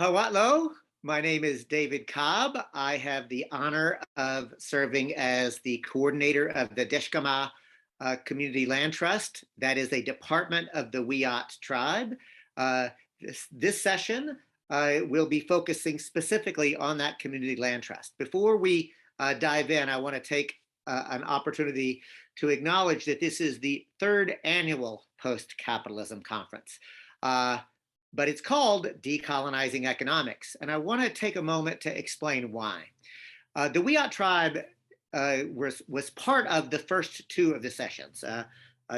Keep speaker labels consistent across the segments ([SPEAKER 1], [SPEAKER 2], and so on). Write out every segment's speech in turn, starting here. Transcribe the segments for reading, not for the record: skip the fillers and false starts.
[SPEAKER 1] Hawatlo, my name is David Cobb. I have the honor of serving as the coordinator of the Dishgamu Community Land Trust. That is a department of the Wiyot Tribe. This session will be focusing specifically on that community land trust. Before we dive in, I want to take an opportunity to acknowledge that this is the third annual post-capitalism conference. But it's called Decolonizing Economics. And I want to take a moment to explain why. The Wiyot Tribe was part of the first two of the sessions.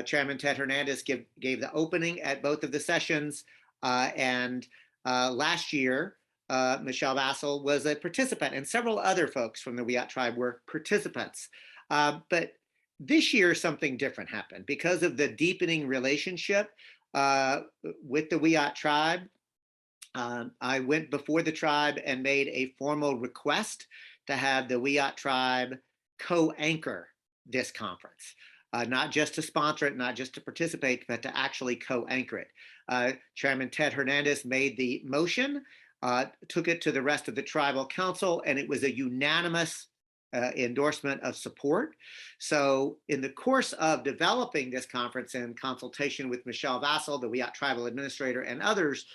[SPEAKER 1] Chairman Ted Hernandez gave the opening at both of the sessions. And last year, Michelle Vassell was a participant, and several other folks from the Wiyot Tribe were participants. But this year, something different happened because of the deepening relationship with the Wiyot Tribe. I went before the tribe and made a formal request to have the Wiyot Tribe co-anchor this conference, not just to sponsor it, not just to participate, but to actually co-anchor it. Chairman Ted Hernandez made the motion, took it to the rest of the tribal council, and it was a unanimous endorsement of support. So in the course of developing this conference in consultation with Michelle Vassell, the Wiyot Tribal Administrator, and others,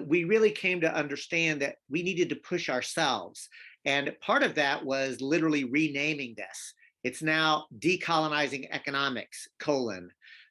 [SPEAKER 1] we really came to understand that we needed to push ourselves. And part of that was literally renaming this. It's now Decolonizing Economics,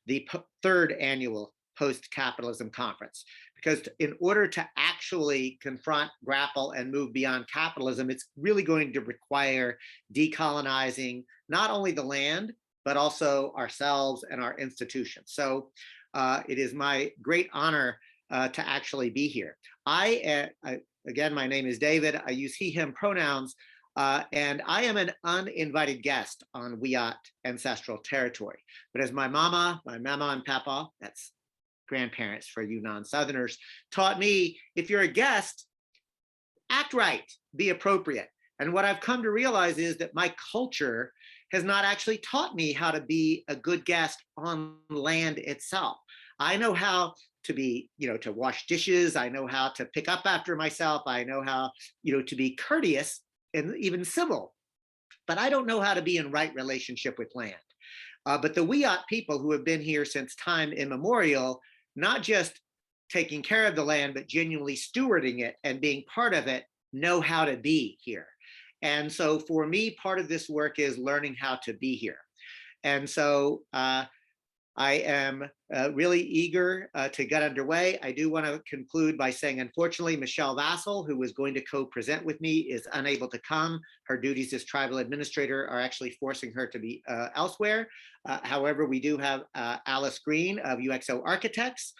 [SPEAKER 1] the third annual post-capitalism conference. Because in order to actually confront, grapple, and move beyond capitalism, it's really going to require decolonizing not only the land, but also ourselves and our institutions. So it is my great honor to actually be here. Again, my name is David. I use he, him pronouns, and I am an uninvited guest on Wiyot ancestral territory. But as my mama and papa, that's grandparents for you non-Southerners, taught me, if you're a guest, act right, be appropriate. And what I've come to realize is that my culture has not actually taught me how to be a good guest on land itself. I know how to be, to wash dishes. I know how to pick up after myself. I know how, to be courteous and even civil, but I don't know how to be in right relationship with land. But the Wiyot people who have been here since time immemorial, not just taking care of the land, but genuinely stewarding it and being part of it, know how to be here. And so for me, part of this work is learning how to be here. And so I am really eager to get underway. I do want to conclude by saying, unfortunately, Michelle Vassell, who was going to co-present with me, is unable to come. Her duties as tribal administrator are actually forcing her to be elsewhere. However, we do have Alice Green of UXO Architects,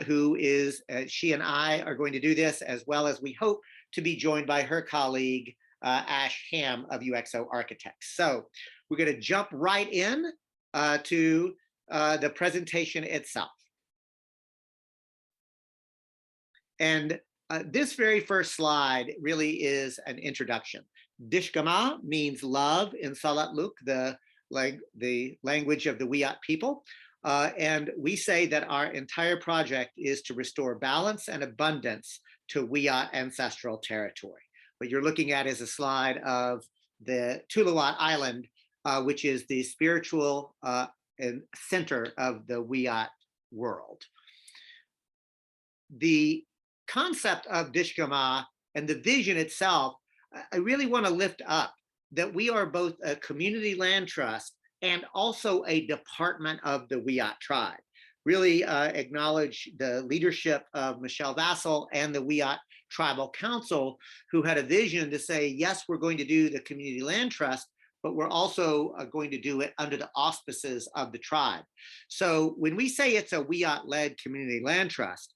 [SPEAKER 1] who is, she and I are going to do this, as well as we hope to be joined by her colleague, Ash Ham of UXO Architects. So we're going to jump right in to the presentation itself. And this very first slide really is an introduction. Dishgamu means love in Soulutluk, the language of the Wiyot people. And we say that our entire project is to restore balance and abundance to Wiyot ancestral territory. What you're looking at is a slide of the Tuluwat Island, which is the spiritual and center of the Wiyot world. The concept of Dishgamu and the vision itself, I really want to lift up that we are both a community land trust and also a department of the Wiyot tribe. Really acknowledge the leadership of Michelle Vassell and the Wiyot Tribal Council, who had a vision to say, yes, we're going to do the community land trust, but we're also going to do it under the auspices of the tribe. So when we say it's a Wiyot-led community land trust,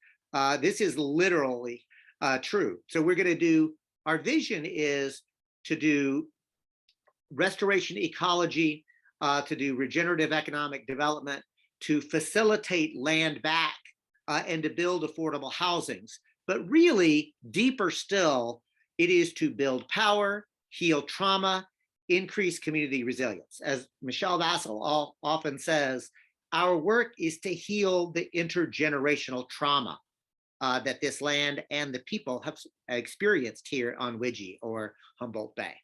[SPEAKER 1] this is literally true. So we're going to do, our vision is to do restoration ecology, to do regenerative economic development, to facilitate land back, and to build affordable housings. But really, deeper still, it is to build power, heal trauma, increase community resilience. As Michelle Vassell often says, our work is to heal the intergenerational trauma that this land and the people have experienced here on Wiyot or Humboldt Bay.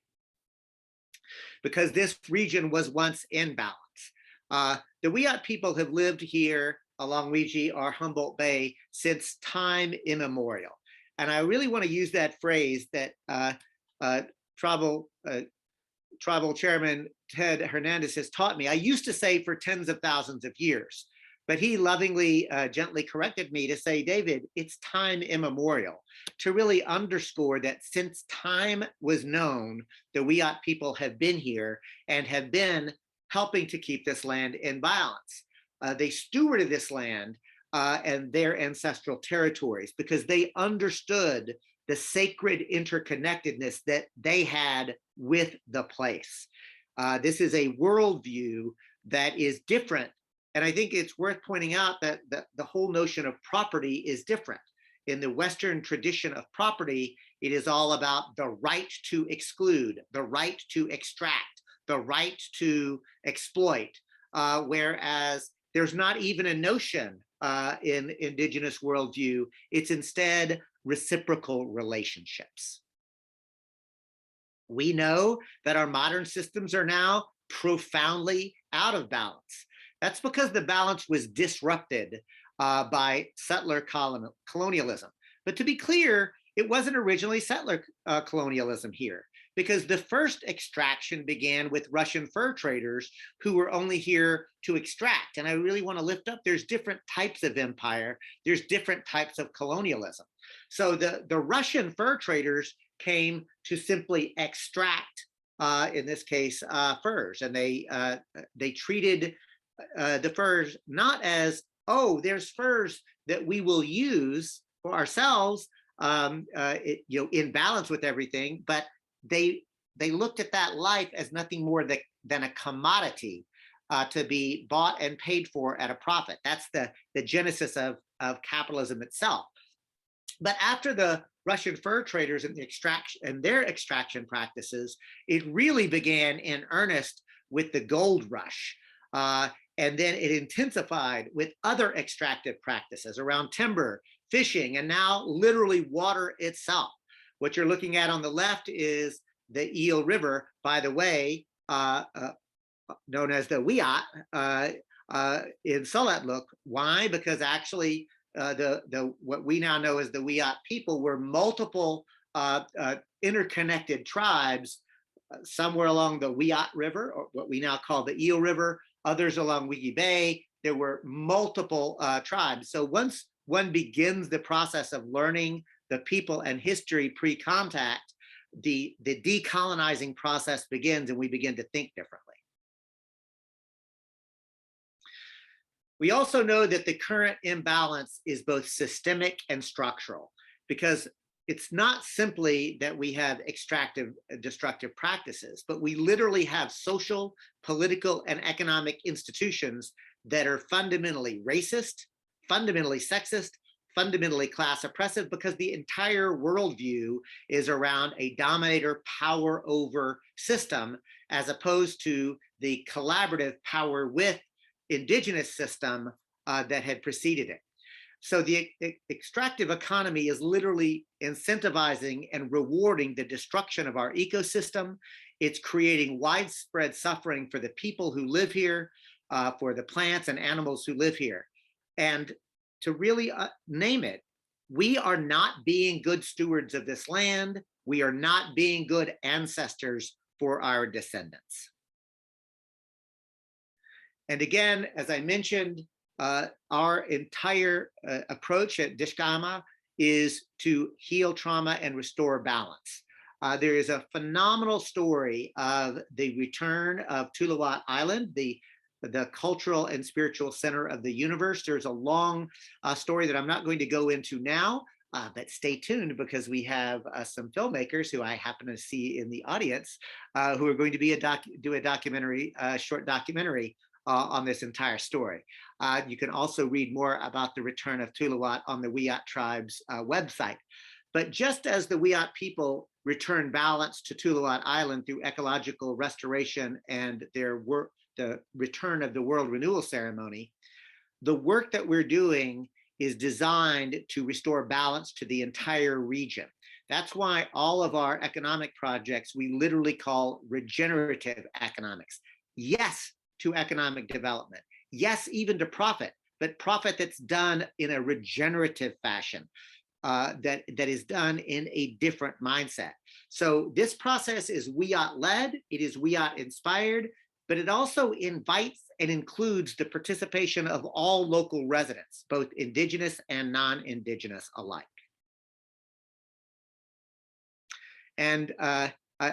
[SPEAKER 1] Because this region was once in balance. The Wiyot people have lived here along Wiyot or Humboldt Bay since time immemorial. And I really want to use that phrase that tribal chairman Ted Hernandez has taught me. I used to say for tens of thousands of years, but he lovingly, gently corrected me to say, David, it's time immemorial, to really underscore that since time was known, the Wiyot people have been here and have been helping to keep this land in balance. They stewarded this land and their ancestral territories because they understood the sacred interconnectedness that they had with the place. This is a worldview that is different. And I think it's worth pointing out that the whole notion of property is different. In the Western tradition of property, it is all about the right to exclude, the right to extract, the right to exploit, whereas there's not even a notion in Indigenous worldview. It's instead reciprocal relationships. We know that our modern systems are now profoundly out of balance. That's because the balance was disrupted by settler colonialism. But to be clear, it wasn't originally settler colonialism here, because the first extraction began with Russian fur traders who were only here to extract. And I really want to lift up, there's different types of empire, there's different types of colonialism. So the Russian fur traders came to simply extract, in this case, furs, and they treated the furs not as, oh, there's furs that we will use for ourselves, in balance with everything, but they looked at that life as nothing more than a commodity to be bought and paid for at a profit. That's the genesis of capitalism itself. But after the Russian fur traders and their extraction practices, it really began in earnest with the gold rush. And then it intensified with other extractive practices around timber, fishing, and now literally water itself. What you're looking at on the left is the Eel River, by the way, known as the Wiyot in Soulutluk. Why? Because actually what we now know as the Wiyot people were multiple interconnected tribes, somewhere along the Wiyot River, or what we now call the Eel River, others along Wiyot Bay. There were multiple tribes. So once one begins the process of learning the people and history pre-contact, the decolonizing process begins and we begin to think differently. We also know that the current imbalance is both systemic and structural, because it's not simply that we have extractive, destructive practices, but we literally have social, political, and economic institutions that are fundamentally racist, fundamentally sexist, fundamentally class oppressive, because the entire worldview is around a dominator power over system, as opposed to the collaborative power with indigenous system that had preceded it. So the extractive economy is literally incentivizing and rewarding the destruction of our ecosystem. It's creating widespread suffering for the people who live here, for the plants and animals who live here. And to really name it, we are not being good stewards of this land. We are not being good ancestors for our descendants. And again, as I mentioned, our entire approach at Dishgamu is to heal trauma and restore balance. There is a phenomenal story of the return of Tuluwat Island, the cultural and spiritual center of the universe. There's a long story that I'm not going to go into now, but stay tuned, because we have some filmmakers who I happen to see in the audience who are going to be do a documentary, short documentary on this entire story. You can also read more about the return of Tuluwat on the Wiyot Tribe's website. But just as the Wiyot people return balance to Tuluwat Island through ecological restoration and their work, the return of the World Renewal Ceremony, the work that we're doing is designed to restore balance to the entire region. That's why all of our economic projects we literally call regenerative economics. Yes to economic development. Yes, even to profit, but profit that's done in a regenerative fashion, that is done in a different mindset. So this process is Wiyot led, it is Wiyot inspired, but it also invites and includes the participation of all local residents, both Indigenous and non-Indigenous alike. And I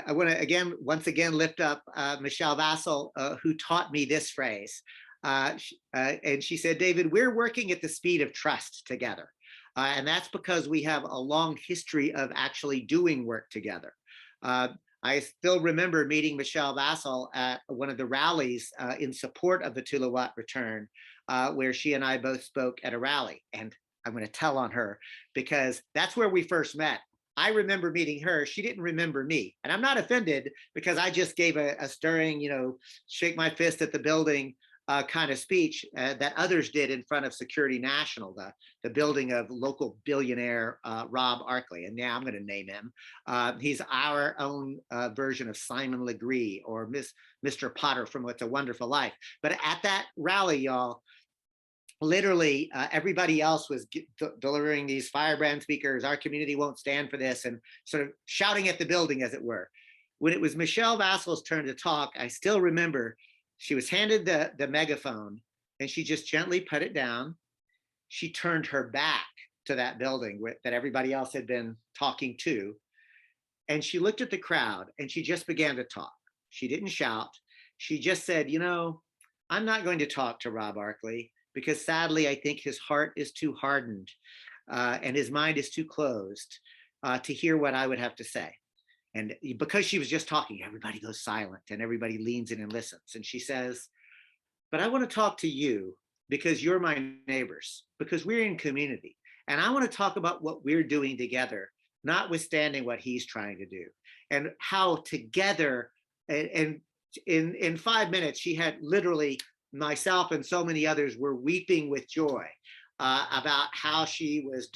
[SPEAKER 1] want to once again lift up Michelle Vassal, who taught me this phrase. And she said, David, we're working at the speed of trust together. And that's because we have a long history of actually doing work together. I still remember meeting Michelle Vassal at one of the rallies in support of the Tuluwat return, where she and I both spoke at a rally. And I'm going to tell on her because that's where we first met. I remember meeting her. She didn't remember me. And I'm not offended because I just gave a stirring, shake my fist at the building kind of speech that others did in front of Security National, the building of local billionaire Rob Arkley. And now I'm going to name him. He's our own version of Simon Legree or Mr. Potter from What's a Wonderful Life. But at that rally, y'all, literally everybody else was delivering these firebrand speakers. Our community won't stand for this, and sort of shouting at the building, as it were. When it was Michelle Vassal's turn to talk, I still remember she was handed the megaphone and she just gently put it down. She turned her back to that building that everybody else had been talking to. And she looked at the crowd and she just began to talk. She didn't shout. She just said, I'm not going to talk to Rob Arkley because sadly, I think his heart is too hardened and his mind is too closed to hear what I would have to say. And because she was just talking, everybody goes silent and everybody leans in and listens. And she says, but I want to talk to you because you're my neighbors, because we're in community. And I want to talk about what we're doing together, notwithstanding what he's trying to do, and how together, and in 5 minutes, she had literally, myself and so many others were weeping with joy about how she was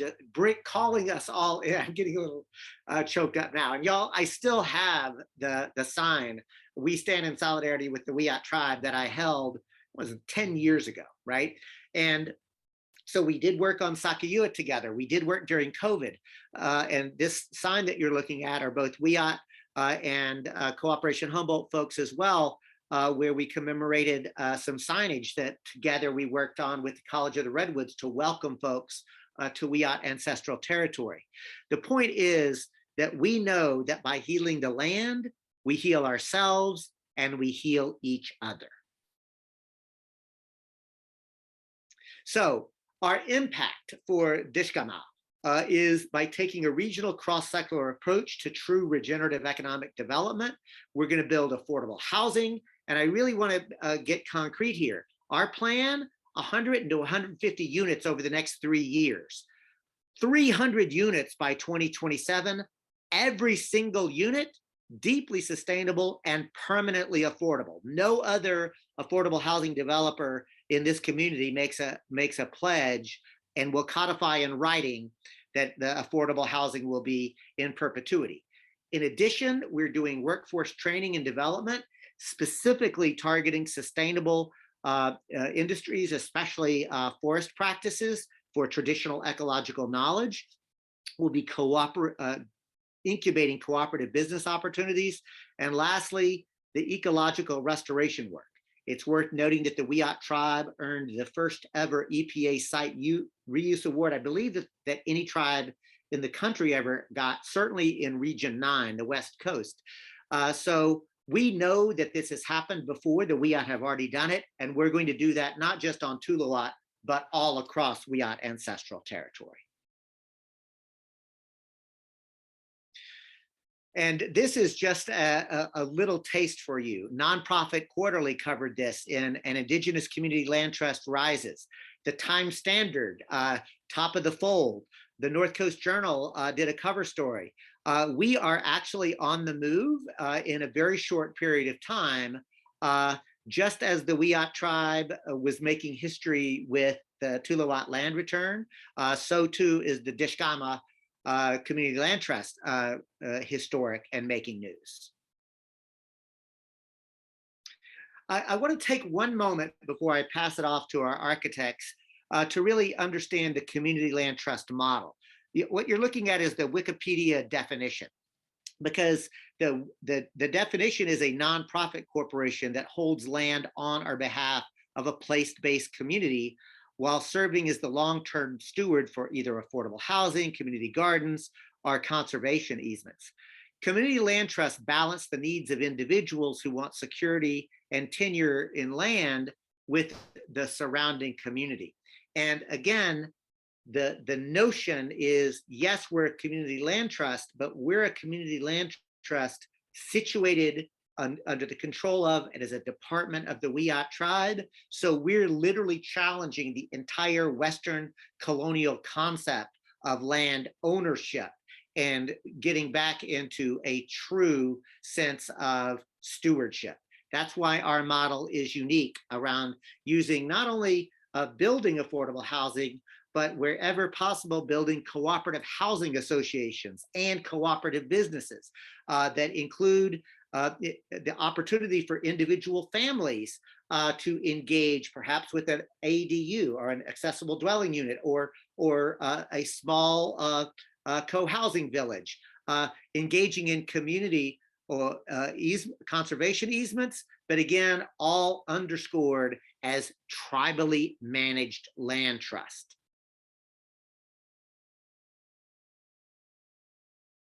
[SPEAKER 1] calling us all in. I'm getting a little choked up now. And y'all, I still have the sign, "We stand in solidarity with the Wiyot Tribe," that I held, was 10 years ago, right? And so we did work on Sakayua together. We did work during COVID. And this sign that you're looking at are both Wiyot and Cooperation Humboldt folks as well, where we commemorated some signage that together we worked on with the College of the Redwoods to welcome folks to Wiyot ancestral territory. The point is that we know that by healing the land, we heal ourselves and we heal each other. So our impact for Dishgamu is by taking a regional cross-sector approach to true regenerative economic development. We're going to build affordable housing. And I really want to get concrete here. Our plan, 100 to 150 units over the next 3 years. 300 units by 2027. Every single unit deeply sustainable and permanently affordable. No other affordable housing developer in this community makes a pledge and will codify in writing that the affordable housing will be in perpetuity. In addition, we're doing workforce training and development, specifically targeting sustainable industries, especially forest practices for traditional ecological knowledge. We'll be incubating cooperative business opportunities. And lastly, the ecological restoration work. It's worth noting that the Wiyot Tribe earned the first ever EPA site reuse award. I believe that any tribe in the country ever got, certainly in Region 9, the West Coast. So we know that this has happened before. The Wiyot have already done it, and we're going to do that not just on Tuluwat, but all across Wiyot ancestral territory. And this is just a little taste for you. Nonprofit Quarterly covered this in an Indigenous Community Land Trust Rises. The Time Standard, top of the fold. The North Coast Journal did a cover story. We are actually on the move in a very short period of time, just as the Wiyot Tribe was making history with the Wiyot Land return, so too is the Dishgamu Community Land Trust historic and making news. I want to take one moment before I pass it off to our architects to really understand the community land trust model. What you're looking at is the Wikipedia definition, because the definition is a nonprofit corporation that holds land on or behalf of a place-based community while serving as the long-term steward for either affordable housing, community gardens, or conservation easements. Community land trusts balance the needs of individuals who want security and tenure in land with the surrounding community. And again, the notion is, yes, we're a community land trust, but we're a community land trust situated under the control of and as a department of the Wiyot Tribe. So we're literally challenging the entire Western colonial concept of land ownership and getting back into a true sense of stewardship. That's why our model is unique around using not only building affordable housing, but wherever possible, building cooperative housing associations and cooperative businesses that include the opportunity for individual families to engage perhaps with an ADU or an accessible dwelling unit or a small co-housing village, engaging in community or conservation easements, but again, all underscored as tribally managed land trust.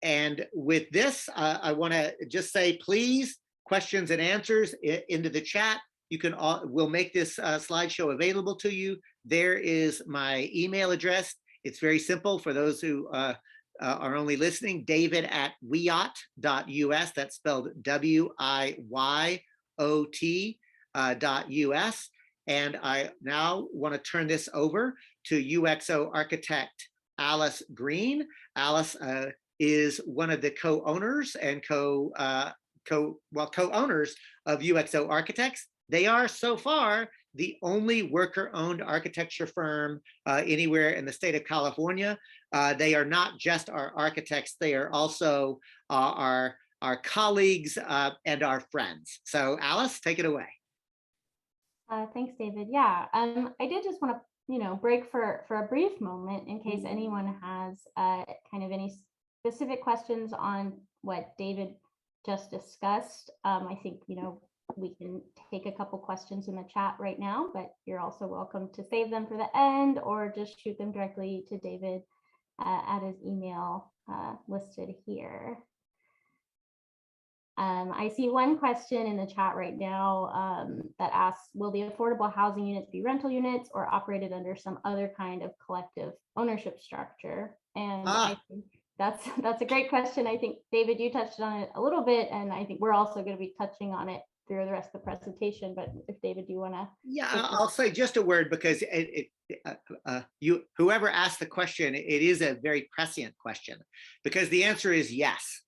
[SPEAKER 1] And with this, I want to just say, please, questions and answers into the chat. You can we'll make this slideshow available to you. There is my email address. It's very simple for those who are only listening. David@wiyot.us. That's spelled WIYOT.us. And I now want to turn this over to UXO architect Alice Green. Alice is one of the co-owners and co-owners of UXO Architects. They are so far the only worker-owned architecture firm anywhere in the state of California. They are not just our architects; they are also our colleagues and our friends. So, Alice, take it away.
[SPEAKER 2] Thanks, David. Yeah, I did just want to break for a brief moment in case anyone has kind of any specific questions on what David just discussed. I think we can take a couple questions in the chat right now, but you're also welcome to save them for the end or just shoot them directly to David at his email listed here. I see one question in the chat right now that asks, will the affordable housing units be rental units or operated under some other kind of collective ownership structure? And I think that's a great question. I think, David, you touched on it a little bit, and I think we're also going to be touching on it through the rest of the presentation. But if David, do you want to?
[SPEAKER 1] Yeah, I'll say just a word because whoever asked the question, it is a very prescient question because the answer is yes.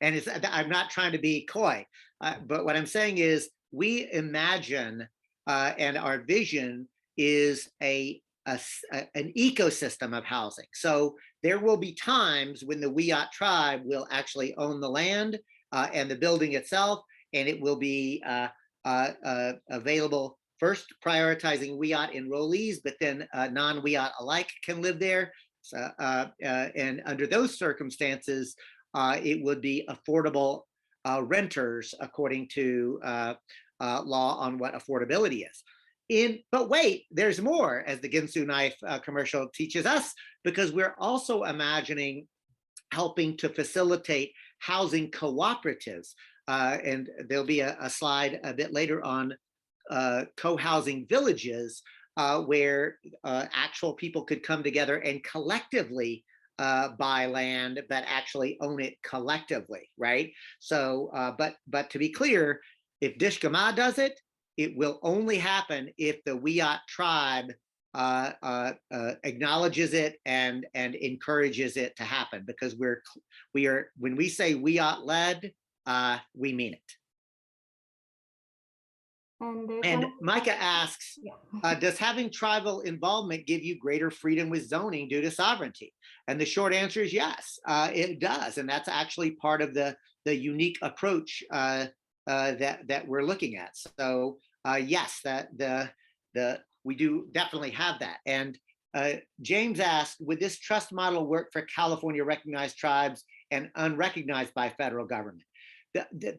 [SPEAKER 1] And I'm not trying to be coy, but what I'm saying is we imagine and our vision is an ecosystem of housing. So there will be times when the Wiyot Tribe will actually own the land and the building itself, and it will be available first, prioritizing Wiyot enrollees, but then non-Wiyot alike can live there. So, and under those circumstances, it would be affordable renters according to law on what affordability is. But wait, there's more, as the Ginsu knife commercial teaches us, because we're also imagining helping to facilitate housing cooperatives. And there'll be a slide a bit later on co-housing villages where actual people could come together and collectively buy land, but actually own it collectively, right? So, but to be clear, if Dishgamu does it, it will only happen if the Wiyot Tribe acknowledges it and encourages it to happen, because we are when we say Wiyot led, we mean it.
[SPEAKER 2] And there's
[SPEAKER 1] And
[SPEAKER 2] one
[SPEAKER 1] Micah asks,
[SPEAKER 2] yeah.
[SPEAKER 1] does having tribal involvement give you greater freedom with zoning due to sovereignty? And the short answer is yes, it does. And that's actually part of the unique approach that we're looking at. So yes, we do definitely have that. And James asked, would this trust model work for California recognized tribes and unrecognized by federal government?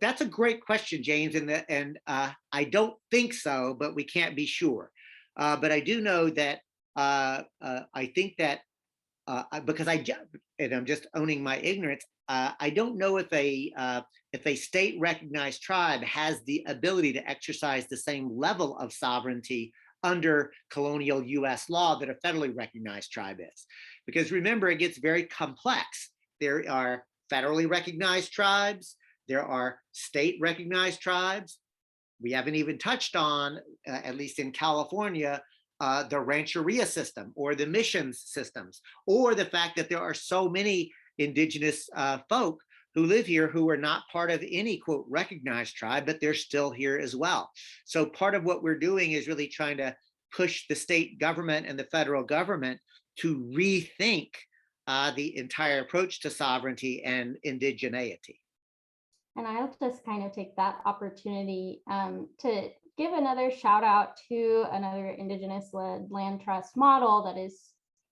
[SPEAKER 1] That's a great question, James, and I don't think so, but we can't be sure. But I do know that I think that because and I'm just owning my ignorance. I don't know if a state recognized tribe has the ability to exercise the same level of sovereignty under colonial U.S. law that a federally recognized tribe is. Because remember, it gets very complex. There are federally recognized tribes. There are state recognized tribes. We haven't even touched on, at least in California, the rancheria system or the missions systems, or the fact that there are so many indigenous folk who live here who are not part of any, quote, recognized tribe, but they're still here as well. So part of what we're doing is really trying to push the state government and the federal government to rethink the entire approach to sovereignty and indigeneity.
[SPEAKER 2] And I'll just kind of take that opportunity to give another shout out to another Indigenous led land trust model that is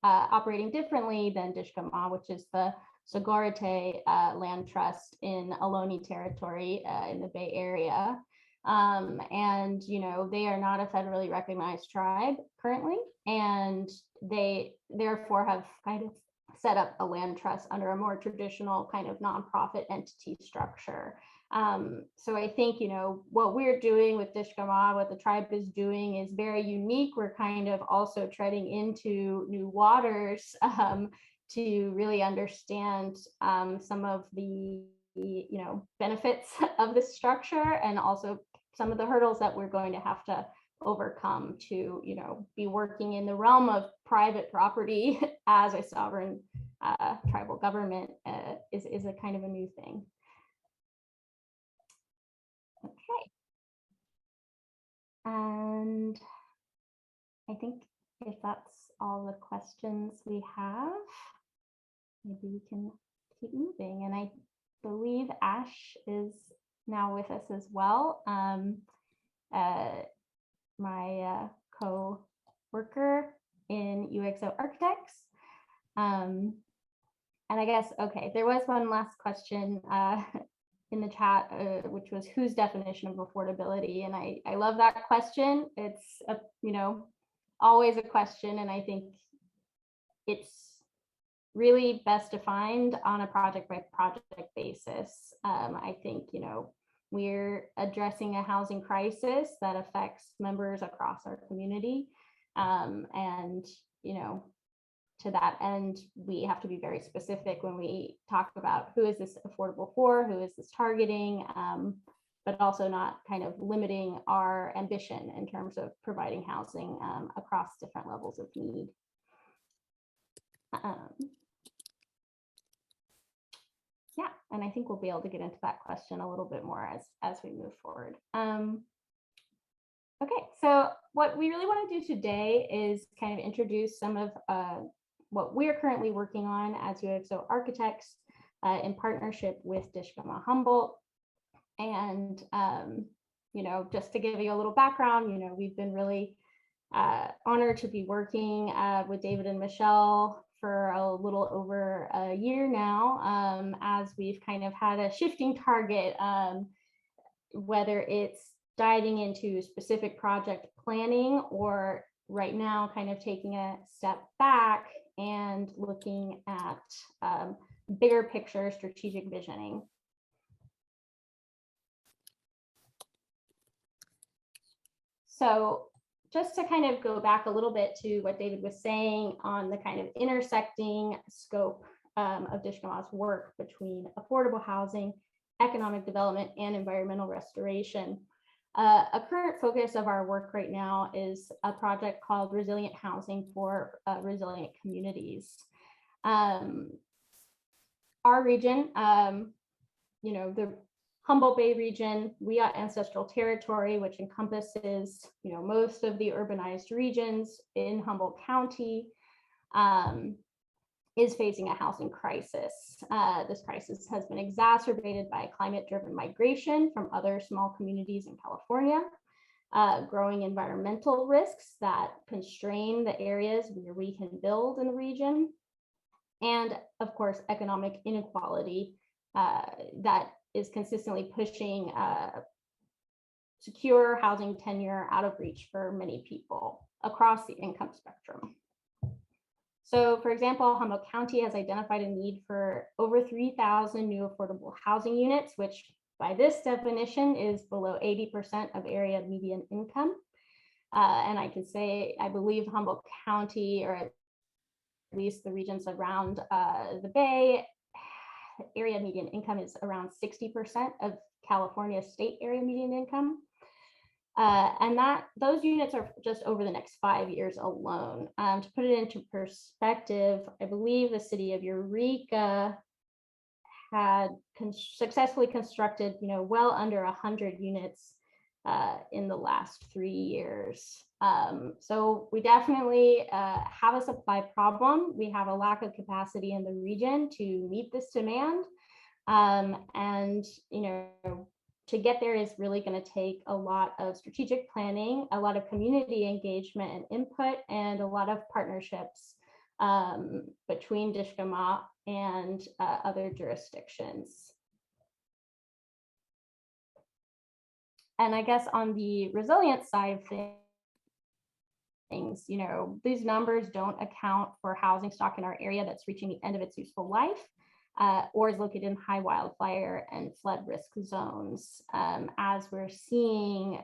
[SPEAKER 2] operating differently than Dishgamu, which is the Segurite land trust in Ohlone territory in the Bay Area. And, you know, they are not a federally recognized tribe currently, and they therefore have kind of set up a land trust under a more traditional kind of nonprofit entity structure. So I think, you know, what we're doing with Dishgamu, what the tribe is doing is very unique. We're kind of also treading into new waters to really understand some of the, you know, benefits of this structure, and also some of the hurdles that we're going to have to overcome to, you know, be working in the realm of private property as a sovereign tribal government is a kind of a new thing. Okay. And I think if that's all the questions we have, maybe we can keep moving. And I believe Ash is now with us as well. My co-worker in UXO Architects. And I guess, okay, there was one last question in the chat, which was whose definition of affordability? And I love that question. It's, you know, always a question. And I think it's really best defined on a project by project basis. I think, you know, we're addressing a housing crisis that affects members across our community. And, you know, to that end, we have to be very specific when we talk about who is this affordable for, who is this targeting, but also not kind of limiting our ambition in terms of providing housing across different levels of need. Yeah, and I think we'll be able to get into that question a little bit more as we move forward. Okay, so what we really want to do today is kind of introduce some of what we're currently working on as UXO Architects in partnership with Dishgamu Humboldt. And, you know, just to give you a little background, you know, we've been really honored to be working with David and Michelle for a little over a year now, as we've kind of had a shifting target, whether it's diving into specific project planning or right now kind of taking a step back and looking at bigger picture strategic visioning. So just to kind of go back a little bit to what David was saying on the kind of intersecting scope of Dishgamu's work between affordable housing, economic development, and environmental restoration. A current focus of our work right now is a project called Resilient Housing for Resilient Communities. Our region, you know, Humboldt Bay region, Wiyot ancestral territory, which encompasses, most of the urbanized regions in Humboldt County, is facing a housing crisis. This crisis has been exacerbated by climate-driven migration from other small communities in California, growing environmental risks that constrain the areas where we can build in the region, and of course, economic inequality that is consistently pushing secure housing tenure out of reach for many people across the income spectrum. So, for example, Humboldt County has identified a need for over 3,000 new affordable housing units, which by this definition is below 80% of area median income. And I can say, I believe Humboldt County, or at least the regions around the Bay, area median income is around 60% of California state area median income. And those units are just over the next 5 years alone. To put it into perspective, I believe the city of Eureka had successfully constructed, well under 100 units in the last 3 years. So we definitely have a supply problem. We have a lack of capacity in the region to meet this demand. And, to get there is really going to take a lot of strategic planning, a lot of community engagement and input, and a lot of partnerships between Dishgamu and other jurisdictions. And I guess on the resilience side of things, these numbers don't account for housing stock in our area that's reaching the end of its useful life. Or is located in high wildfire and flood risk zones, as we're seeing,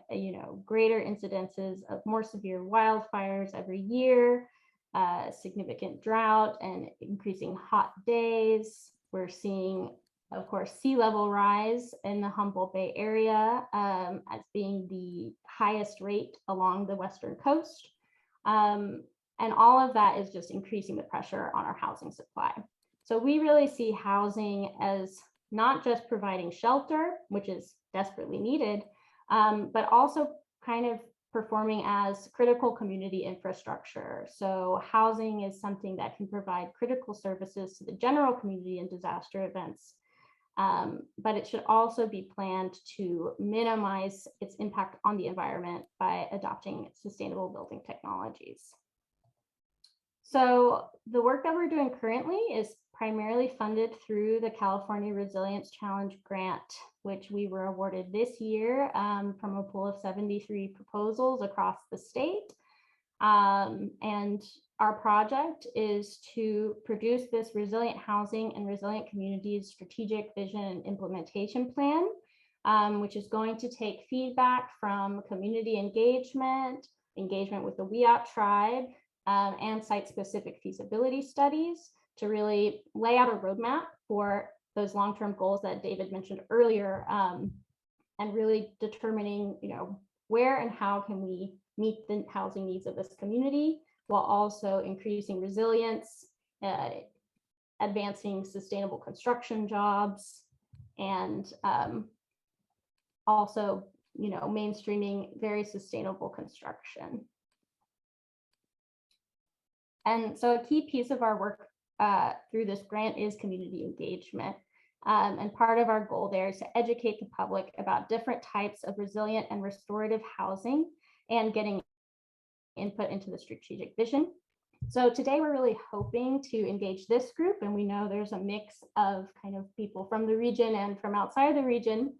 [SPEAKER 2] greater incidences of more severe wildfires every year, significant drought and increasing hot days. We're seeing, of course, sea level rise in the Humboldt Bay Area as being the highest rate along the western coast. And all of that is just increasing the pressure on our housing supply. So we really see housing as not just providing shelter, which is desperately needed, but also kind of performing as critical community infrastructure. So housing is something that can provide critical services to the general community in disaster events, but it should also be planned to minimize its impact on the environment by adopting sustainable building technologies. So the work that we're doing currently is primarily funded through the California Resilience Challenge grant, which we were awarded this year from a pool of 73 proposals across the state. And our project is to produce this resilient housing and resilient communities strategic vision and implementation plan, which is going to take feedback from community engagement with the Wiyot Tribe, and site-specific feasibility studies to really lay out a roadmap for those long-term goals that David mentioned earlier, and really determining, where and how can we meet the housing needs of this community while also increasing resilience, advancing sustainable construction jobs, and also, mainstreaming very sustainable construction. And so a key piece of our work through this grant is community engagement. And part of our goal there is to educate the public about different types of resilient and restorative housing and getting input into the strategic vision. So today we're really hoping to engage this group, and we know there's a mix of kind of people from the region and from outside the region.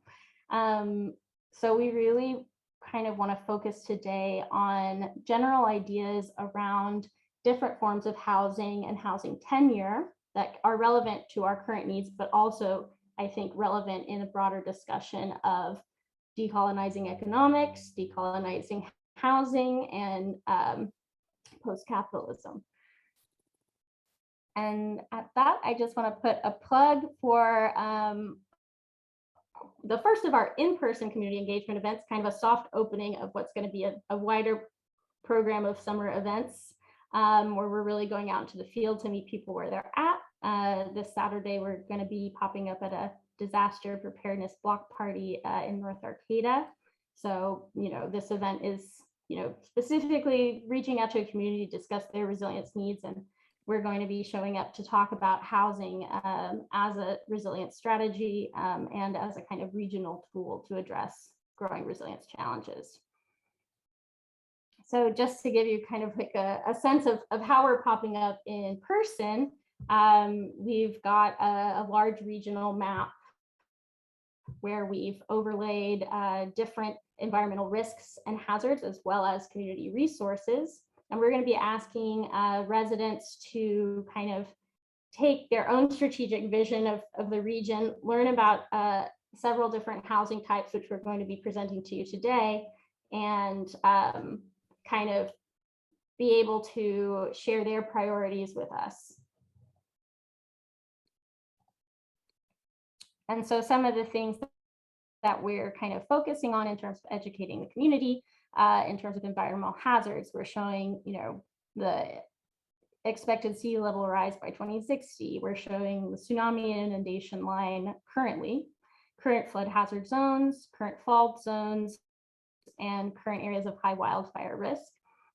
[SPEAKER 2] So we really kind of want to focus today on general ideas around different forms of housing and housing tenure that are relevant to our current needs, but also, I think, relevant in a broader discussion of decolonizing economics, decolonizing housing, and post-capitalism. And at that, I just want to put a plug for the first of our in-person community engagement events, kind of a soft opening of what's going to be a wider program of summer events, where we're really going out into the field to meet people where they're at. This Saturday, we're going to be popping up at a disaster preparedness block party in North Arcata. So, this event is, specifically reaching out to a community to discuss their resilience needs. And we're going to be showing up to talk about housing as a resilience strategy and as a kind of regional tool to address growing resilience challenges. So just to give you kind of like a sense of how we're popping up in person, we've got a large regional map where we've overlaid different environmental risks and hazards, as well as community resources. And we're going to be asking residents to kind of take their own strategic vision of the region, learn about several different housing types, which we're going to be presenting to you today, and kind of be able to share their priorities with us. And so some of the things that we're kind of focusing on in terms of educating the community, in terms of environmental hazards, we're showing, the expected sea level rise by 2060. We're showing the tsunami and inundation line current flood hazard zones, current fault zones, and current areas of high wildfire risk.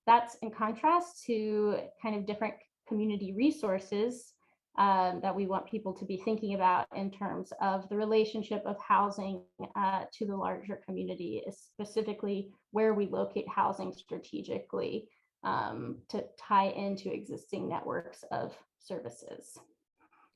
[SPEAKER 2] That's in contrast to kind of different community resources that we want people to be thinking about in terms of the relationship of housing to the larger community, specifically where we locate housing strategically to tie into existing networks of services.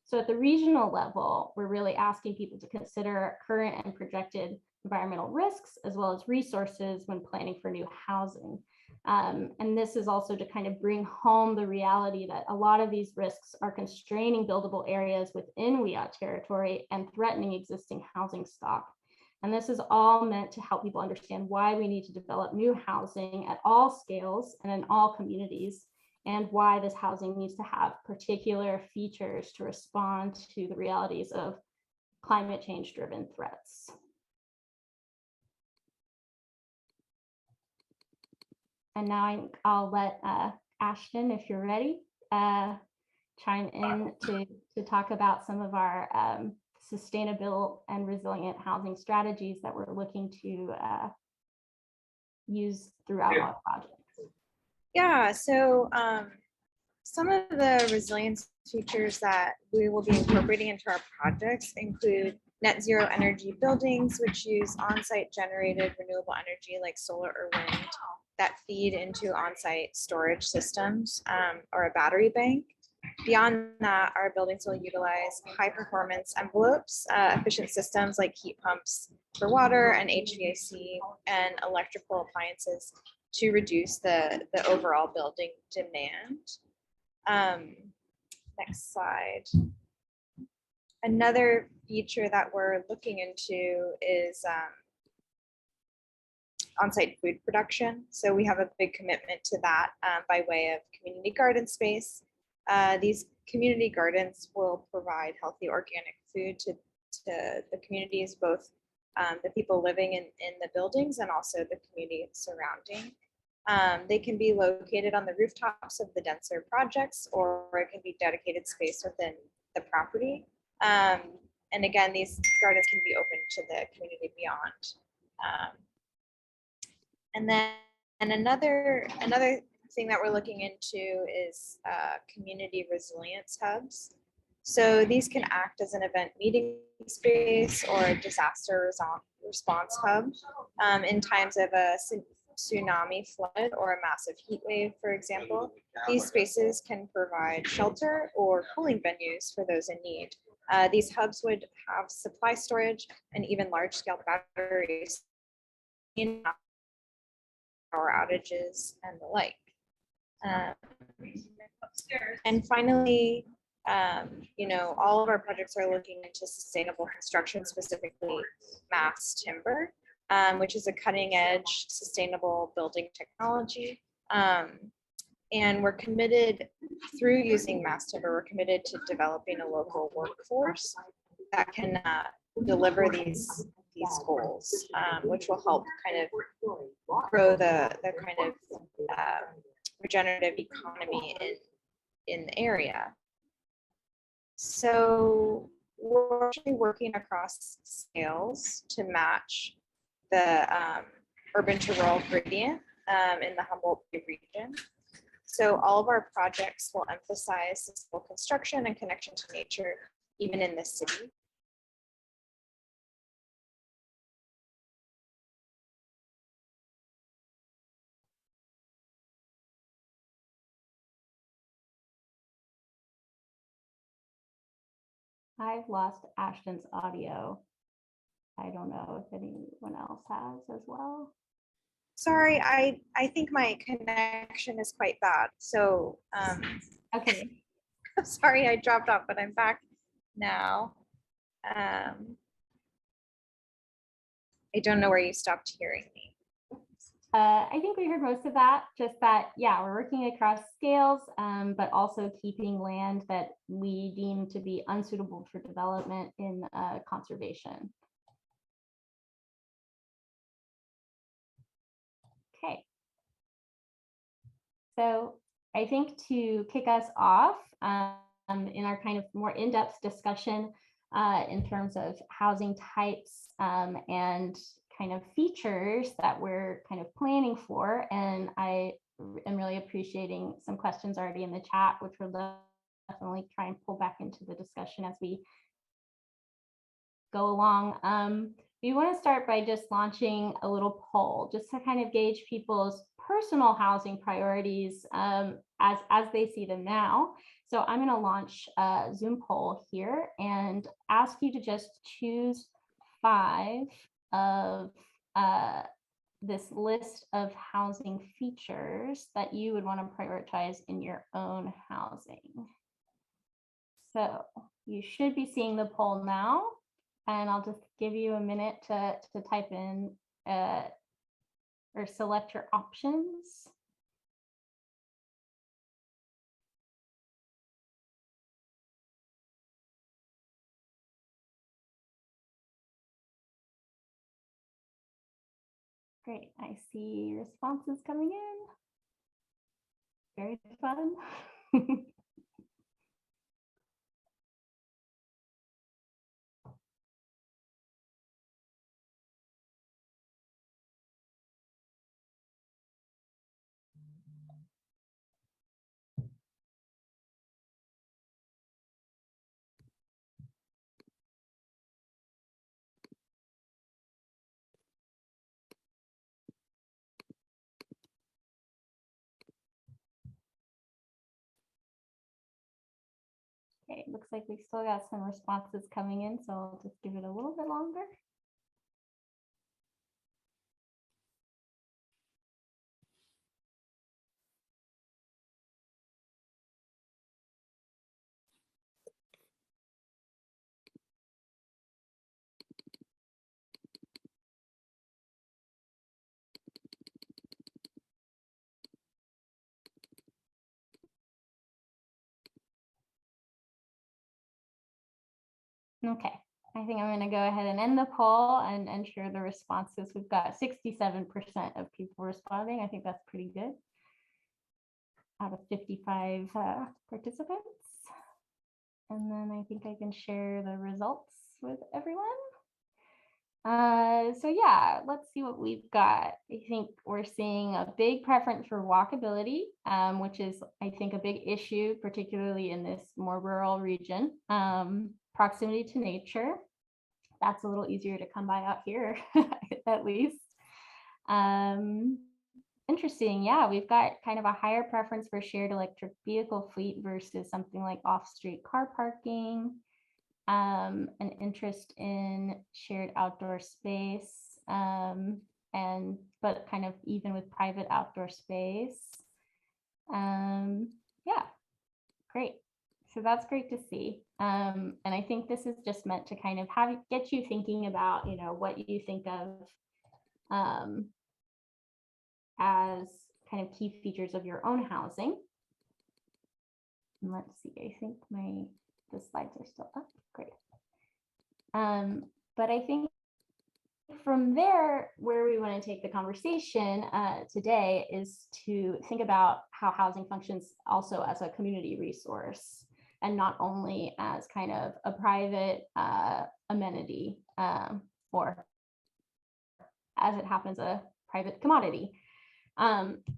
[SPEAKER 2] So at the regional level, we're really asking people to consider current and projected environmental risks, as well as resources when planning for new housing. And this is also to kind of bring home the reality that a lot of these risks are constraining buildable areas within Wiyot territory and threatening existing housing stock. And this is all meant to help people understand why we need to develop new housing at all scales and in all communities, and why this housing needs to have particular features to respond to the realities of climate change driven threats. And now I'll let Ashton, if you're ready, chime in to talk about some of our sustainable and resilient housing strategies that we're looking to use throughout our projects.
[SPEAKER 3] Yeah, so some of the resilience features that we will be incorporating into our projects include net zero energy buildings, which use on-site generated renewable energy like solar or wind that feed into on-site storage systems or a battery bank. Beyond that, our buildings will utilize high performance envelopes, efficient systems like heat pumps for water and HVAC and electrical appliances to reduce the overall building demand. Next slide. Another feature that we're looking into is on-site food production. So we have a big commitment to that by way of community garden space. These community gardens will provide healthy organic food to the communities, both the people living in the buildings and also the community surrounding. They can be located on the rooftops of the denser projects, or it can be dedicated space within the property. And again, these gardens can be open to the community beyond. And then another thing that we're looking into is community resilience hubs. So these can act as an event meeting space or a disaster response hub in times of a tsunami, flood, or a massive heat wave, for example. These spaces can provide shelter or cooling venues for those in need. These hubs would have supply storage and even large-scale batteries in power outages and the like. And finally, all of our projects are looking into sustainable construction, specifically mass timber, which is a cutting-edge sustainable building technology. And we're committed, through using mass timber, we're committed to developing a local workforce that can deliver these goals, which will help kind of grow the kind of regenerative economy in the area. So we're actually working across scales to match the urban to rural gradient in the Humboldt Bay region. So all of our projects will emphasize sustainable construction and connection to nature, even in the city.
[SPEAKER 2] I've lost Ashton's audio. I don't know if anyone else has as well.
[SPEAKER 3] Sorry, I think my connection is quite bad. So
[SPEAKER 2] Okay.
[SPEAKER 3] sorry I dropped off, but I'm back now. I don't know where you stopped hearing me.
[SPEAKER 2] I think we heard most of that, just that, yeah, we're working across scales, but also keeping land that we deem to be unsuitable for development in conservation. Okay. So I think to kick us off in our kind of more in-depth discussion in terms of housing types and kind of features that we're kind of planning for. And I am really appreciating some questions already in the chat, which we'll definitely try and pull back into the discussion as we go along. We want to start by just launching a little poll just to kind of gauge people's personal housing priorities as they see them now. So I'm going to launch a Zoom poll here and ask you to just choose 5 of this list of housing features that you would want to prioritize in your own housing. So you should be seeing the poll now, and I'll just give you a minute to type in or select your options. Great, I see responses coming in. Very fun. Okay, looks like we still got some responses coming in, so I'll just give it a little bit longer. Okay, I think I'm going to go ahead and end the poll and share the responses. We've got 67% of people responding. I think that's pretty good out of 55 participants. And then I think I can share the results with everyone. So yeah, let's see what we've got. I think we're seeing a big preference for walkability, which is, I think, a big issue, particularly in this more rural region. Proximity to nature, that's a little easier to come by out here, at least. Interesting, yeah, we've got kind of a higher preference for shared electric vehicle fleet versus something like off-street car parking. An interest in shared outdoor space, but kind of even with private outdoor space. Yeah, great. So that's great to see. And I think this is just meant to kind of get you thinking about, you know, what you think of as kind of key features of your own housing. And let's see, I think the slides are still up. Great. But I think from there, where we want to take the conversation today is to think about how housing functions also as a community resource. and not only as kind of a private amenity or, as it happens, a private commodity.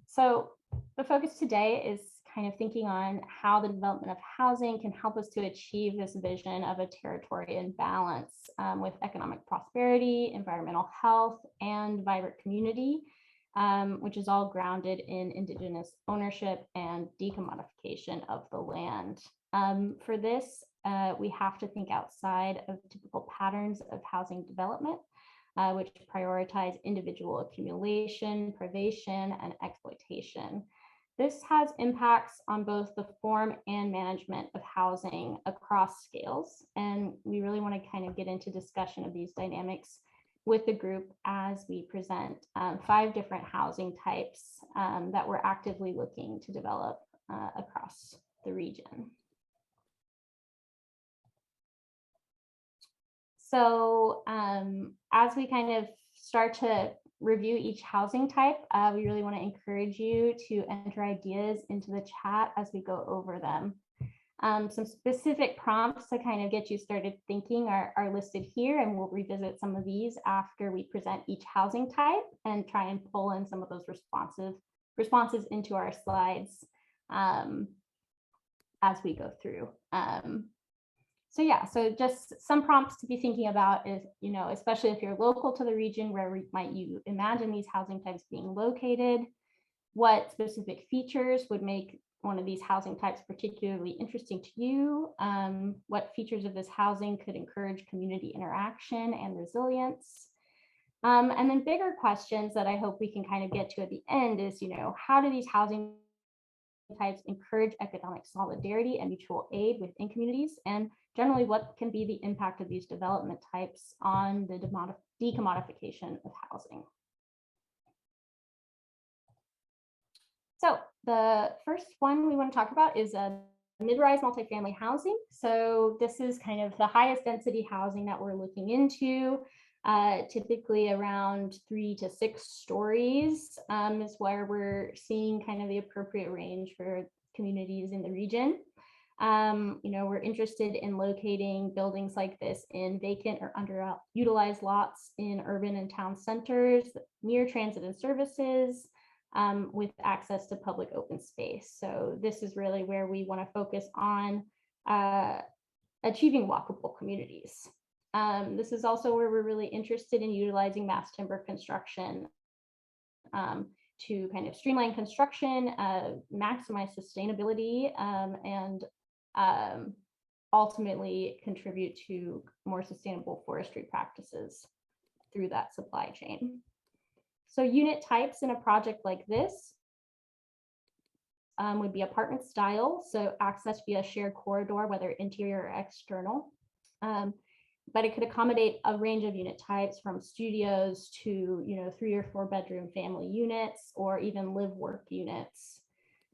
[SPEAKER 2] So the focus today is kind of thinking on how the development of housing can help us to achieve this vision of a territory in balance with economic prosperity, environmental health, and vibrant community, which is all grounded in Indigenous ownership and decommodification of the land. For this, we have to think outside of typical patterns of housing development, which prioritize individual accumulation, privation, and exploitation. This has impacts on both the form and management of housing across scales. And we really want to kind of get into discussion of these dynamics with the group as we present 5 different housing types that we're actively looking to develop across the region. So as we kind of start to review each housing type, we really want to encourage you to enter ideas into the chat as we go over them. Some specific prompts to kind of get you started thinking are listed here, and we'll revisit some of these after we present each housing type and try and pull in some of those responses into our slides as we go through. So yeah, so just some prompts to be thinking about is, you know, especially if you're local to the region, where might you imagine these housing types being located? What specific features would make one of these housing types particularly interesting to you? What features of this housing could encourage community interaction and resilience? And then bigger questions that I hope we can kind of get to at the end is, you know, how do these housing types encourage economic solidarity and mutual aid within communities? And generally, what can be the impact of these development types on the decommodification of housing? So the first one we want to talk about is mid-rise multifamily housing. So this is kind of the highest density housing that we're looking into. Typically around 3 to 6 stories is where we're seeing kind of the appropriate range for communities in the region. You know, we're interested in locating buildings like this in vacant or underutilized lots in urban and town centers, near transit and services, with access to public open space. So this is really where we want to focus on achieving walkable communities. This is also where we're really interested in utilizing mass timber construction to kind of streamline construction, maximize sustainability, and ultimately contribute to more sustainable forestry practices through that supply chain. So unit types in a project like this would be apartment style, so access via shared corridor, whether interior or external. But it could accommodate a range of unit types from studios to, you know, 3 or 4 bedroom family units, or even live work units.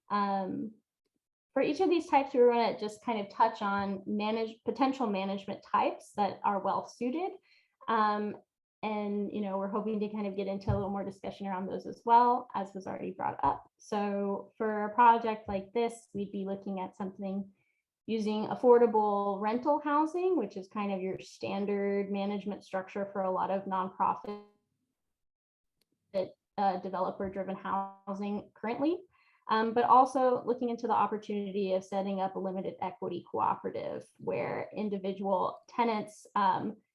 [SPEAKER 2] For each of these types, we want to just kind of touch on potential management types that are well suited. And, you know, we're hoping to kind of get into a little more discussion around those as well, as was already brought up. So for a project like this, we'd be looking at something using affordable rental housing, which is kind of your standard management structure for a lot of nonprofit developer-driven housing currently, but also looking into the opportunity of setting up a limited equity cooperative where individual tenants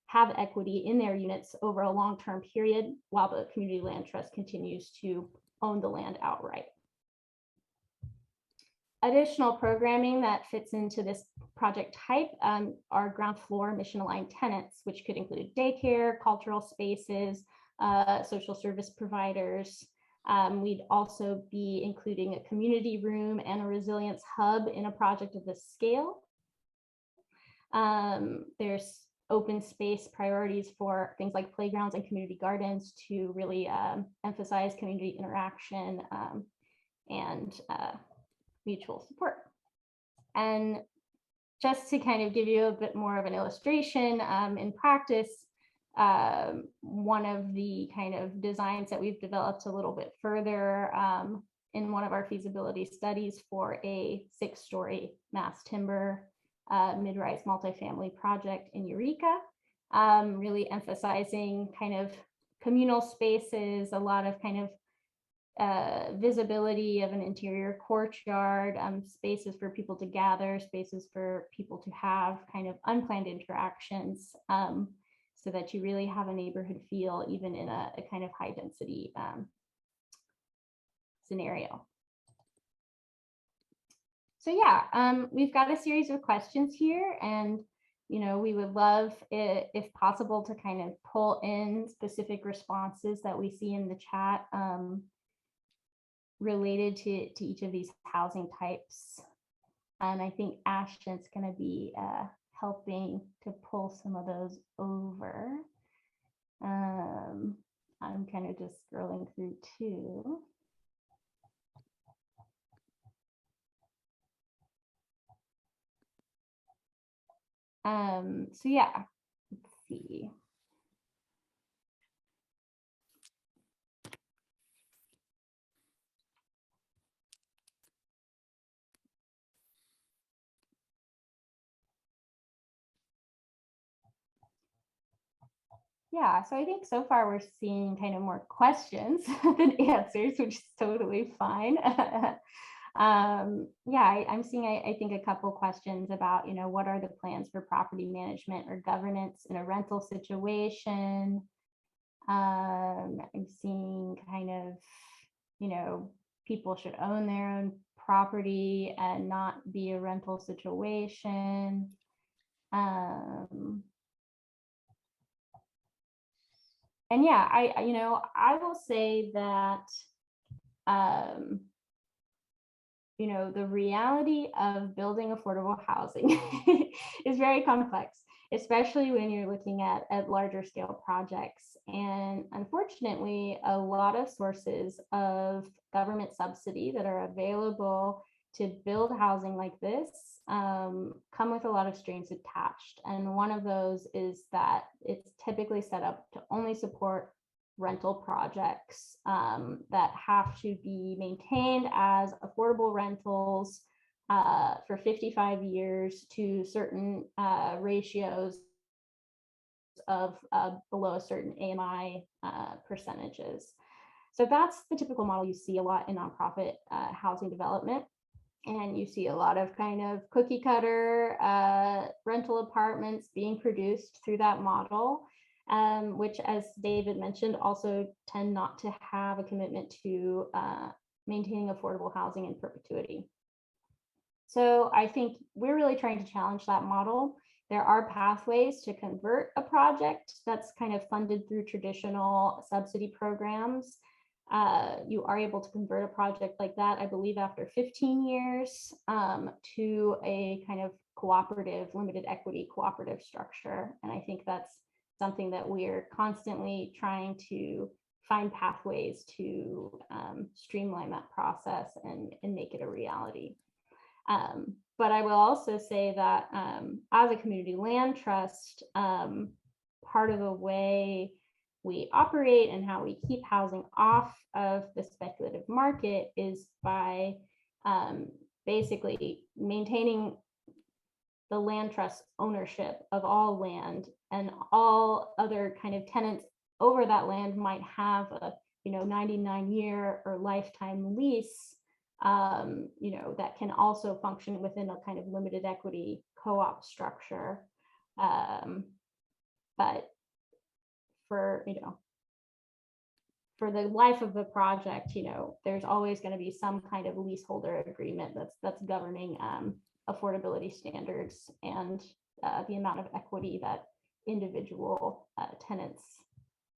[SPEAKER 2] have equity in their units over a long-term period while the community land trust continues to own the land outright. Additional programming that fits into this project type are ground floor mission-aligned tenants, which could include daycare, cultural spaces, social service providers. We'd also be including a community room and a resilience hub in a project of this scale. There's open space priorities for things like playgrounds and community gardens to really emphasize community interaction and mutual support. And just to kind of give you a bit more of an illustration, in practice, one of the kind of designs that we've developed a little bit further in one of our feasibility studies for a 6-story mass timber mid-rise multifamily project in Eureka, really emphasizing kind of communal spaces, a lot of kind of visibility of an interior courtyard, spaces for people to gather, spaces for people to have kind of unplanned interactions, so that you really have a neighborhood feel even in a kind of high density scenario. So yeah, we've got a series of questions here, and we would love, if possible, to kind of pull in specific responses that we see in the chat related to each of these housing types. And I think Ashton's going to be helping to pull some of those over. I'm kind of just scrolling through too. So yeah, let's see. Yeah, so I think so far we're seeing kind of more questions than answers, which is totally fine. Yeah, I'm seeing, I think, a couple questions about, what are the plans for property management or governance in a rental situation? I'm seeing kind of, people should own their own property and not be a rental situation. And yeah, I will say that, the reality of building affordable housing is very complex, especially when you're looking at larger scale projects. And unfortunately, a lot of sources of government subsidy that are available to build housing like this come with a lot of strings attached. And one of those is that it's typically set up to only support rental projects that have to be maintained as affordable rentals for 55 years to certain ratios of below a certain AMI percentages. So that's the typical model you see a lot in nonprofit housing development. And you see a lot of kind of cookie cutter rental apartments being produced through that model, which, as David mentioned, also tend not to have a commitment to maintaining affordable housing in perpetuity. So I think we're really trying to challenge that model. There are pathways to convert a project that's kind of funded through traditional subsidy programs. You are able to convert a project like that, I believe, after 15 years to a kind of cooperative, limited equity cooperative structure. And I think that's something that we're constantly trying to find pathways to streamline that process and make it a reality. But I will also say that as a community land trust, part of the way we operate and how we keep housing off of the speculative market is by basically maintaining the land trust ownership of all land, and all other kind of tenants over that land might have a 99-year or lifetime lease that can also function within a kind of limited equity co-op structure. But for the life of the project, there's always going to be some kind of leaseholder agreement that's governing affordability standards and the amount of equity that individual tenants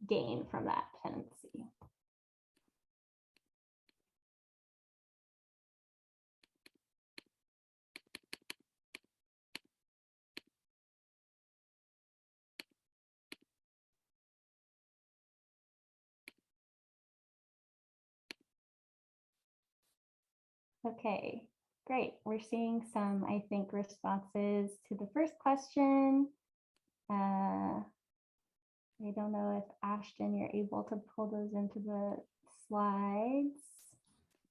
[SPEAKER 2] gain from that tenancy. Okay, great. We're seeing some, I think, responses to the first question. I don't know if Ashton, you're able to pull those into the slides.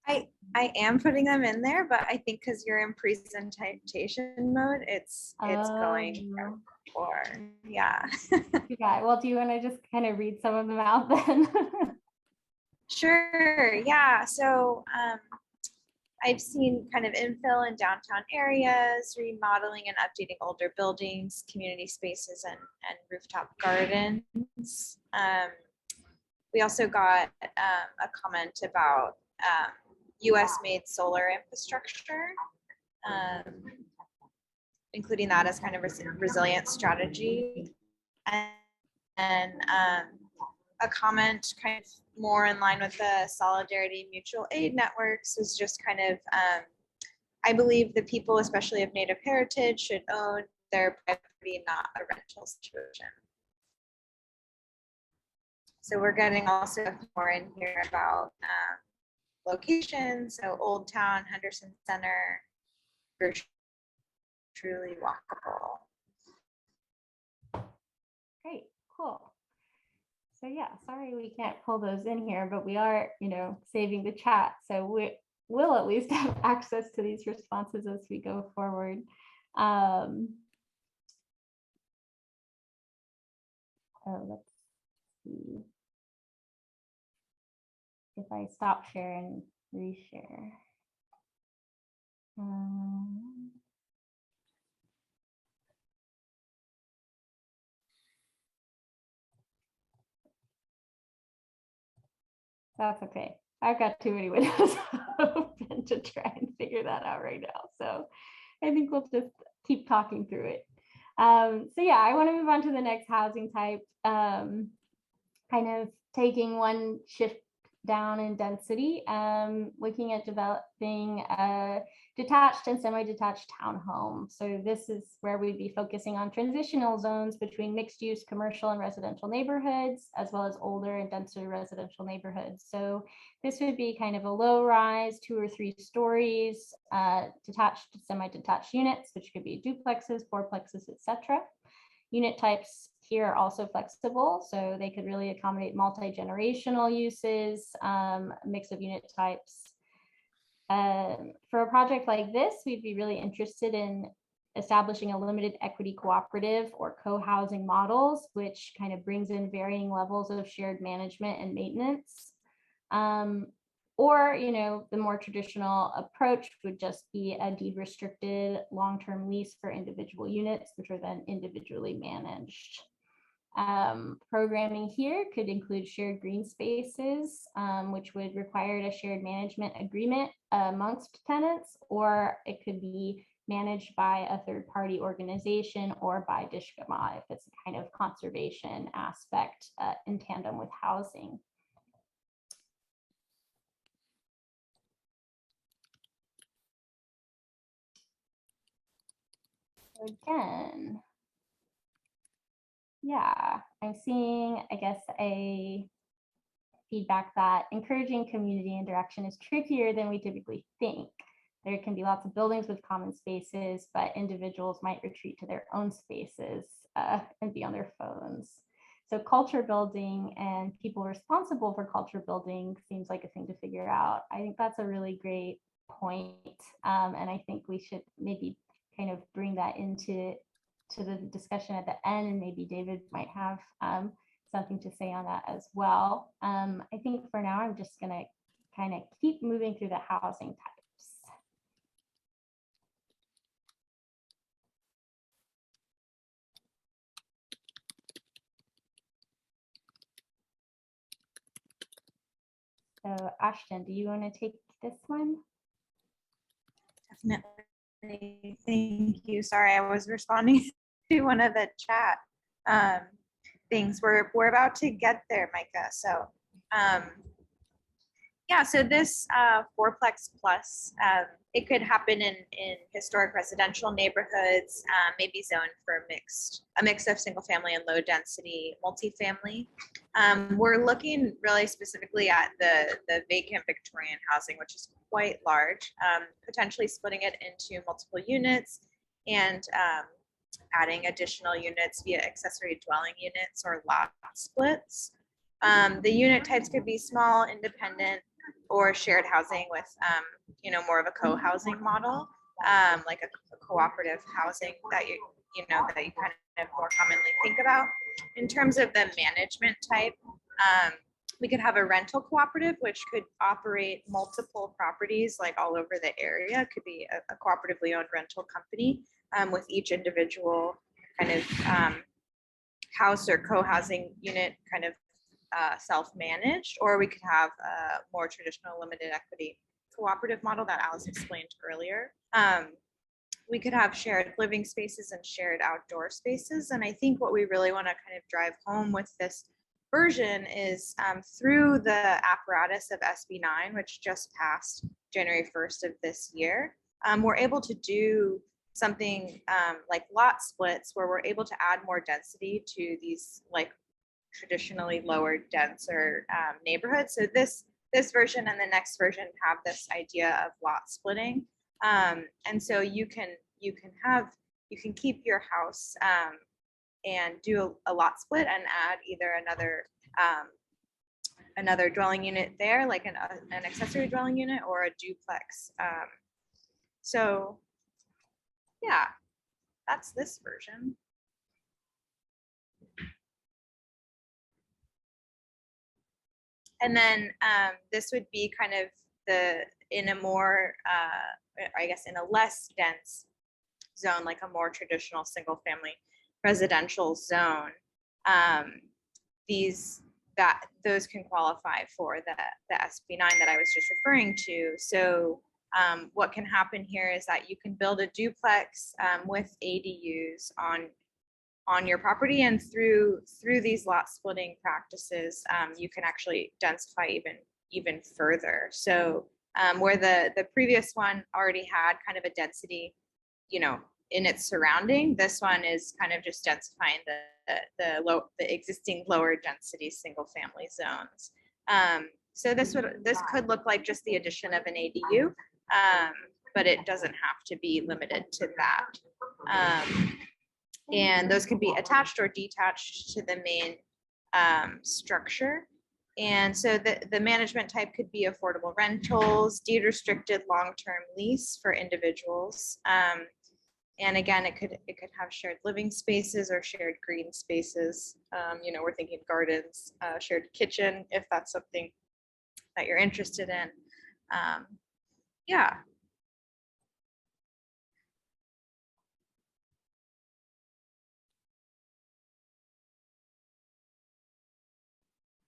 [SPEAKER 3] I am putting them in there, but I think because you're in presentation mode, it's going
[SPEAKER 2] Oh,
[SPEAKER 3] for, yeah.
[SPEAKER 2] yeah. Well, do you want to just kind of read some of them out then?
[SPEAKER 3] Sure, yeah. So I've seen kind of infill in downtown areas, remodeling and updating older buildings, community spaces, and rooftop gardens. We also got a comment about US made solar infrastructure, including that as kind of resilient strategy. And a comment kind of more in line with the solidarity mutual aid networks is just kind of, I believe the people, especially of Native heritage, should own their property, not a rental situation. So we're getting also more in here about locations. So Old Town, Henderson Center, truly walkable.
[SPEAKER 2] Great, cool. So yeah, sorry we can't pull those in here, but we are, saving the chat. So we will at least have access to these responses as we go forward. Let's see. If I stop share and reshare. That's okay. I've got too many windows open to try and figure that out right now. So I think we'll just keep talking through it. So yeah, I want to move on to the next housing type, kind of taking one shift down in density, looking at developing a detached and semi-detached townhome. So this is where we'd be focusing on transitional zones between mixed use commercial and residential neighborhoods, as well as older and denser residential neighborhoods. So this would be kind of a low rise, 2 or 3 stories, detached, semi-detached units, which could be duplexes, fourplexes, etc. Unit types here are also flexible, so they could really accommodate multi-generational uses, a mix of unit types. For a project like this, we'd be really interested in establishing a limited equity cooperative or co-housing models, which kind of brings in varying levels of shared management and maintenance. Or, the more traditional approach would just be a deed restricted long-term lease for individual units, which are then individually managed. Programming here could include shared green spaces, which would require a shared management agreement amongst tenants, or it could be managed by a third-party organization or by Dishgamu if it's a kind of conservation aspect in tandem with housing. Again, yeah, I'm seeing, I guess, a feedback that encouraging community interaction is trickier than we typically think. There can be lots of buildings with common spaces, but individuals might retreat to their own spaces and be on their phones. So culture building and people responsible for culture building seems like a thing to figure out. I think that's a really great point. And I think we should maybe kind of bring that into the discussion at the end, and maybe David might have something to say on that as well. I think for now, I'm just gonna kind of keep moving through the housing types. So Ashton, do you want to take this one?
[SPEAKER 3] Definitely. Thank you. Sorry, I was responding to one of the chat things. We're about to get there, Micah. So yeah, so this fourplex plus, it could happen in historic residential neighborhoods, maybe zoned for a mix of single family and low density multifamily. We're looking really specifically at the vacant Victorian housing, which is quite large, potentially splitting it into multiple units and adding additional units via accessory dwelling units or lot splits. The unit types could be small, independent, or shared housing with, more of a co-housing model, like a cooperative housing that you kind of more commonly think about. In terms of the management type, we could have a rental cooperative, which could operate multiple properties like all over the area. It could be a cooperatively owned rental company with each individual kind of house or co-housing unit kind of self-managed, or we could have a more traditional limited equity cooperative model that Alice explained earlier. We could have shared living spaces and shared outdoor spaces. And I think what we really want to kind of drive home with this version is through the apparatus of SB 9, which just passed January 1st of this year, we're able to do something like lot splits where we're able to add more density to these like traditionally lower, denser neighborhoods. So this version and the next version have this idea of lot splitting. And so you can keep your house and do a lot split and add either another dwelling unit there, like an accessory dwelling unit, or a duplex. So yeah, that's this version. And then this would be kind of in a more, I guess, in a less dense zone, like a more traditional single family residential zone. Those can qualify for the SB 9 that I was just referring to. So what can happen here is that you can build a duplex with ADUs on your property, and through these lot splitting practices, you can actually densify even further. So where the previous one already had kind of a density, in its surrounding, this one is kind of just densifying the existing lower density single family zones. So this could look like just the addition of an ADU, but it doesn't have to be limited to that. And those can be attached or detached to the main structure. And so the management type could be affordable rentals, deed restricted long-term lease for individuals. And again, it could have shared living spaces or shared green spaces. We're thinking gardens, shared kitchen, if that's something that you're interested in. Yeah.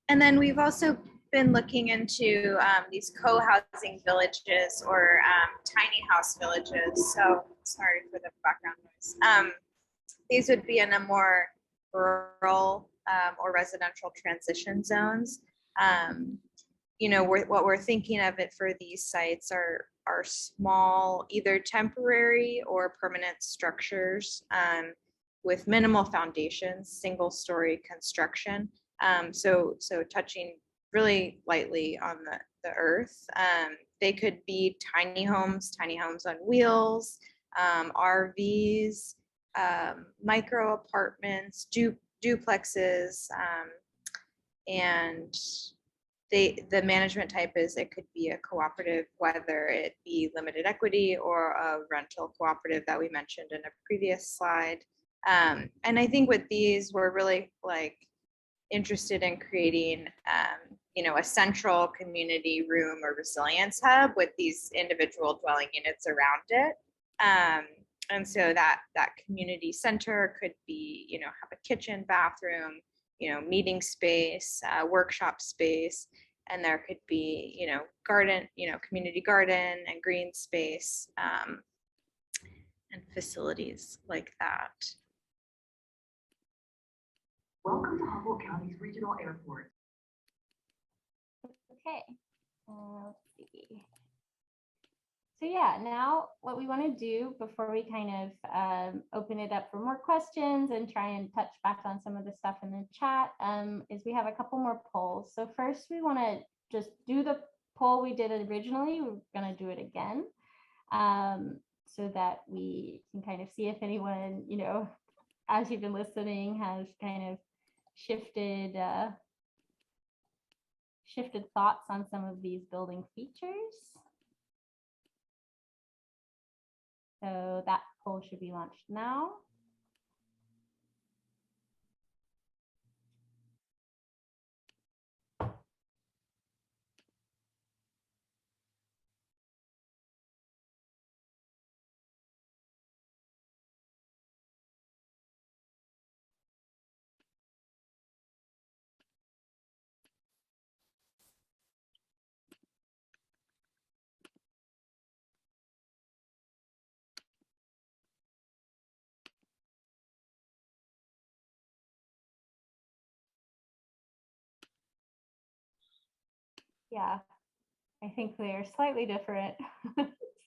[SPEAKER 3] And then we've also been looking into these co-housing villages or tiny house villages. So sorry for the background noise. These would be in a more rural or residential transition zones. What we're thinking of it for these sites are small, either temporary or permanent structures with minimal foundations, single story construction. So touching really lightly on the earth. They could be tiny homes on wheels, RVs, micro apartments, duplexes, and the management type is it could be a cooperative, whether it be limited equity or a rental cooperative that we mentioned in a previous slide. And I think with these, we're really interested in creating a central community room or resilience hub with these individual dwelling units around it. And so that community center could be, have a kitchen, bathroom, meeting space, workshop space, and there could be, garden, community garden and green space, and facilities like that.
[SPEAKER 4] Welcome to Humboldt County's regional airport.
[SPEAKER 2] Okay, let's see. So yeah, now what we want to do before we kind of open it up for more questions and try and touch back on some of the stuff in the chat is we have a couple more polls. So first we want to just do the poll we did originally. We're going to do it again so that we can kind of see if anyone, as you've been listening, has kind of shifted shifted thoughts on some of these building features. So that poll should be launched now. Yeah, I think they are slightly different.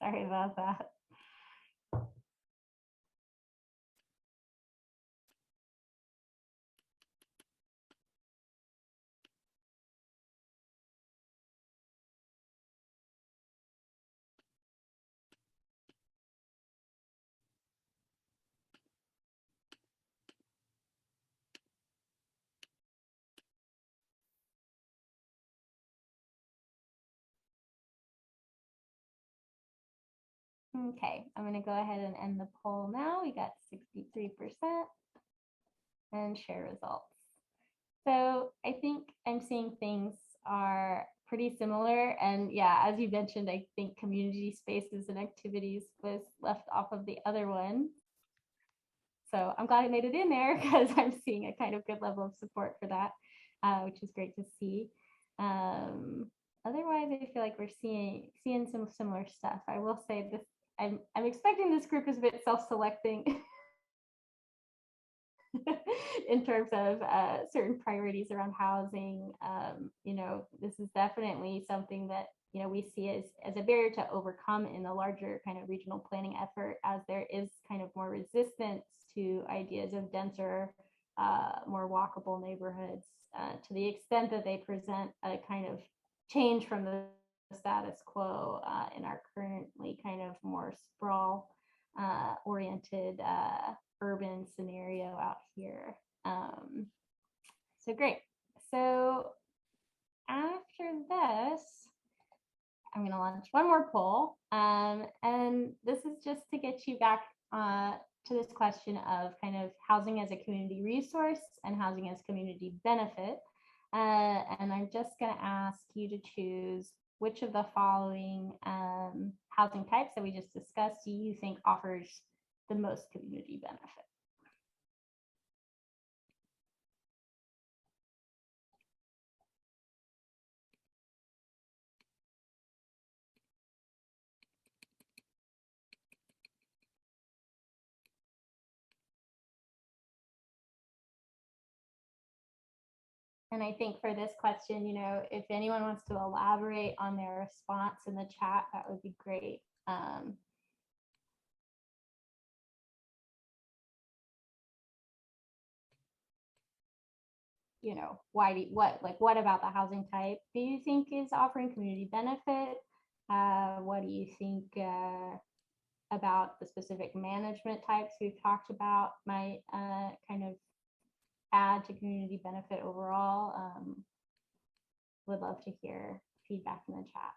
[SPEAKER 2] Sorry about that. Okay, I'm going to go ahead and end the poll now. We got 63% and share results. So I think I'm seeing things are pretty similar. And yeah, as you mentioned, I think community spaces and activities was left off of the other one. So I'm glad I made it in there because I'm seeing a kind of good level of support for that, which is great to see. Otherwise, I feel like we're seeing some similar stuff. I will say this, I'm expecting this group is a bit self-selecting in terms of certain priorities around housing. You know, this is definitely something that, you know, we see as a barrier to overcome in the larger kind of regional planning effort, as there is kind of more resistance to ideas of denser, more walkable neighborhoods, to the extent that they present a kind of change from the status quo in our currently kind of more sprawl oriented urban scenario out here. So great. So after this, I'm going to launch one more poll. And this is just to get you back to this question of kind of housing as a community resource and housing as community benefit. And I'm just going to ask you to choose which of the following housing types that we just discussed do you think offers the most community benefit? And I think for this question, you know, if anyone wants to elaborate on their response in the chat, that would be great. You know, what about the housing type do you think is offering community benefit? What do you think about the specific management types we've talked about might kind of add to community benefit overall? Would love to hear feedback in the chat.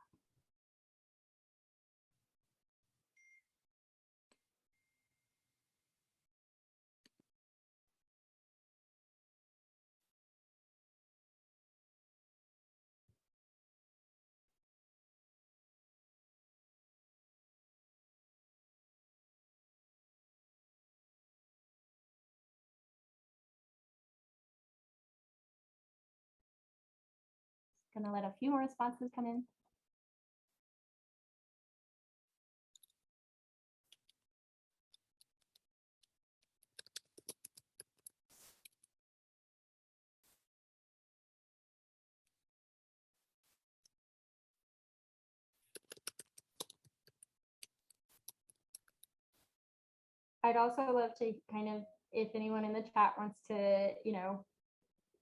[SPEAKER 2] Gonna let a few more responses come in. I'd also love to kind of, if anyone in the chat wants to, you know,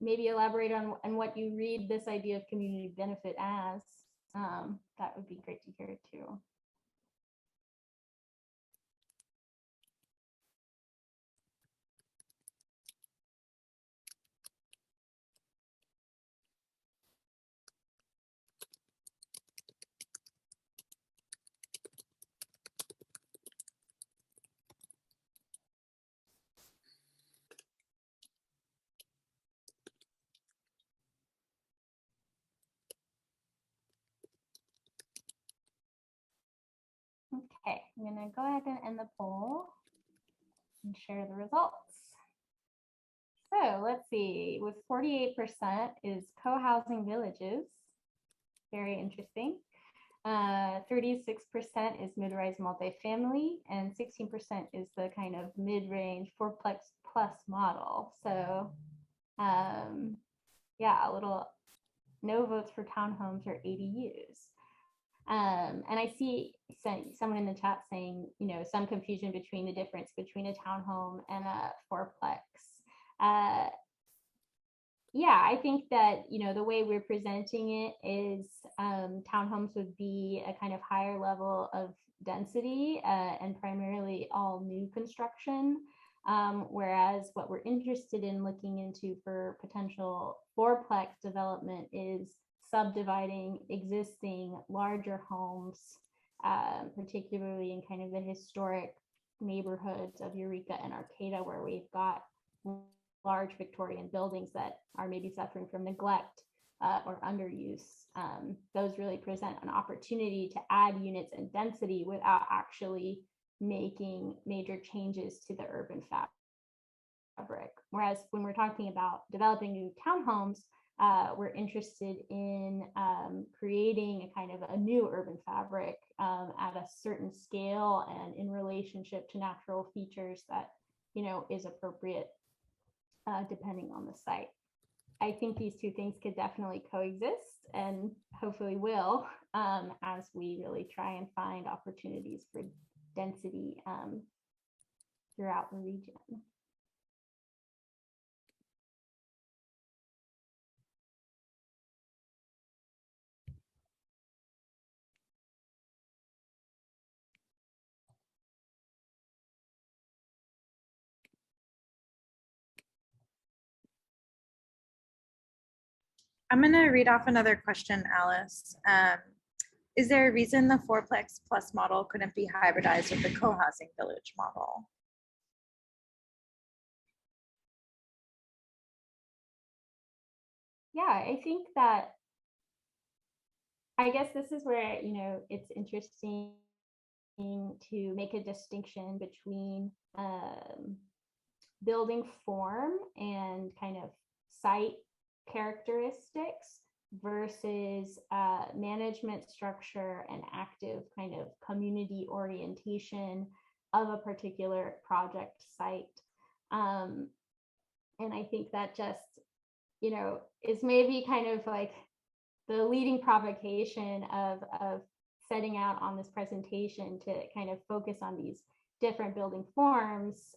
[SPEAKER 2] maybe elaborate on what you read this idea of community benefit as, that would be great to hear too. I'm gonna go ahead and end the poll and share the results. So let's see, with 48% is co-housing villages. Very interesting. 36% is mid-rise multifamily, and 16% is the kind of mid-range fourplex plus model. So yeah, a little no votes for townhomes or ADUs. And I see someone in the chat saying, you know, some confusion between the difference between a townhome and a fourplex. Yeah, I think that, you know, the way we're presenting it is townhomes would be a kind of higher level of density and primarily all new construction. Whereas what we're interested in looking into for potential fourplex development is subdividing existing larger homes, particularly in kind of the historic neighborhoods of Eureka and Arcata, where we've got large Victorian buildings that are maybe suffering from neglect or underuse. Those really present an opportunity to add units and density without actually making major changes to the urban fabric. Whereas when we're talking about developing new townhomes, we're interested in creating a kind of a new urban fabric at a certain scale and in relationship to natural features that, you know, is appropriate depending on the site. I think these two things could definitely coexist and hopefully will as we really try and find opportunities for density throughout the region.
[SPEAKER 3] I'm going to read off another question, Alice. Is there a reason the fourplex plus model couldn't be hybridized with the co-housing village model?
[SPEAKER 2] Yeah, I think that, I guess this is where, you know, it's interesting to make a distinction between building form and kind of site characteristics versus management structure and active kind of community orientation of a particular project site. And I think that just, you know, is maybe kind of like the leading provocation of setting out on this presentation to kind of focus on these different building forms,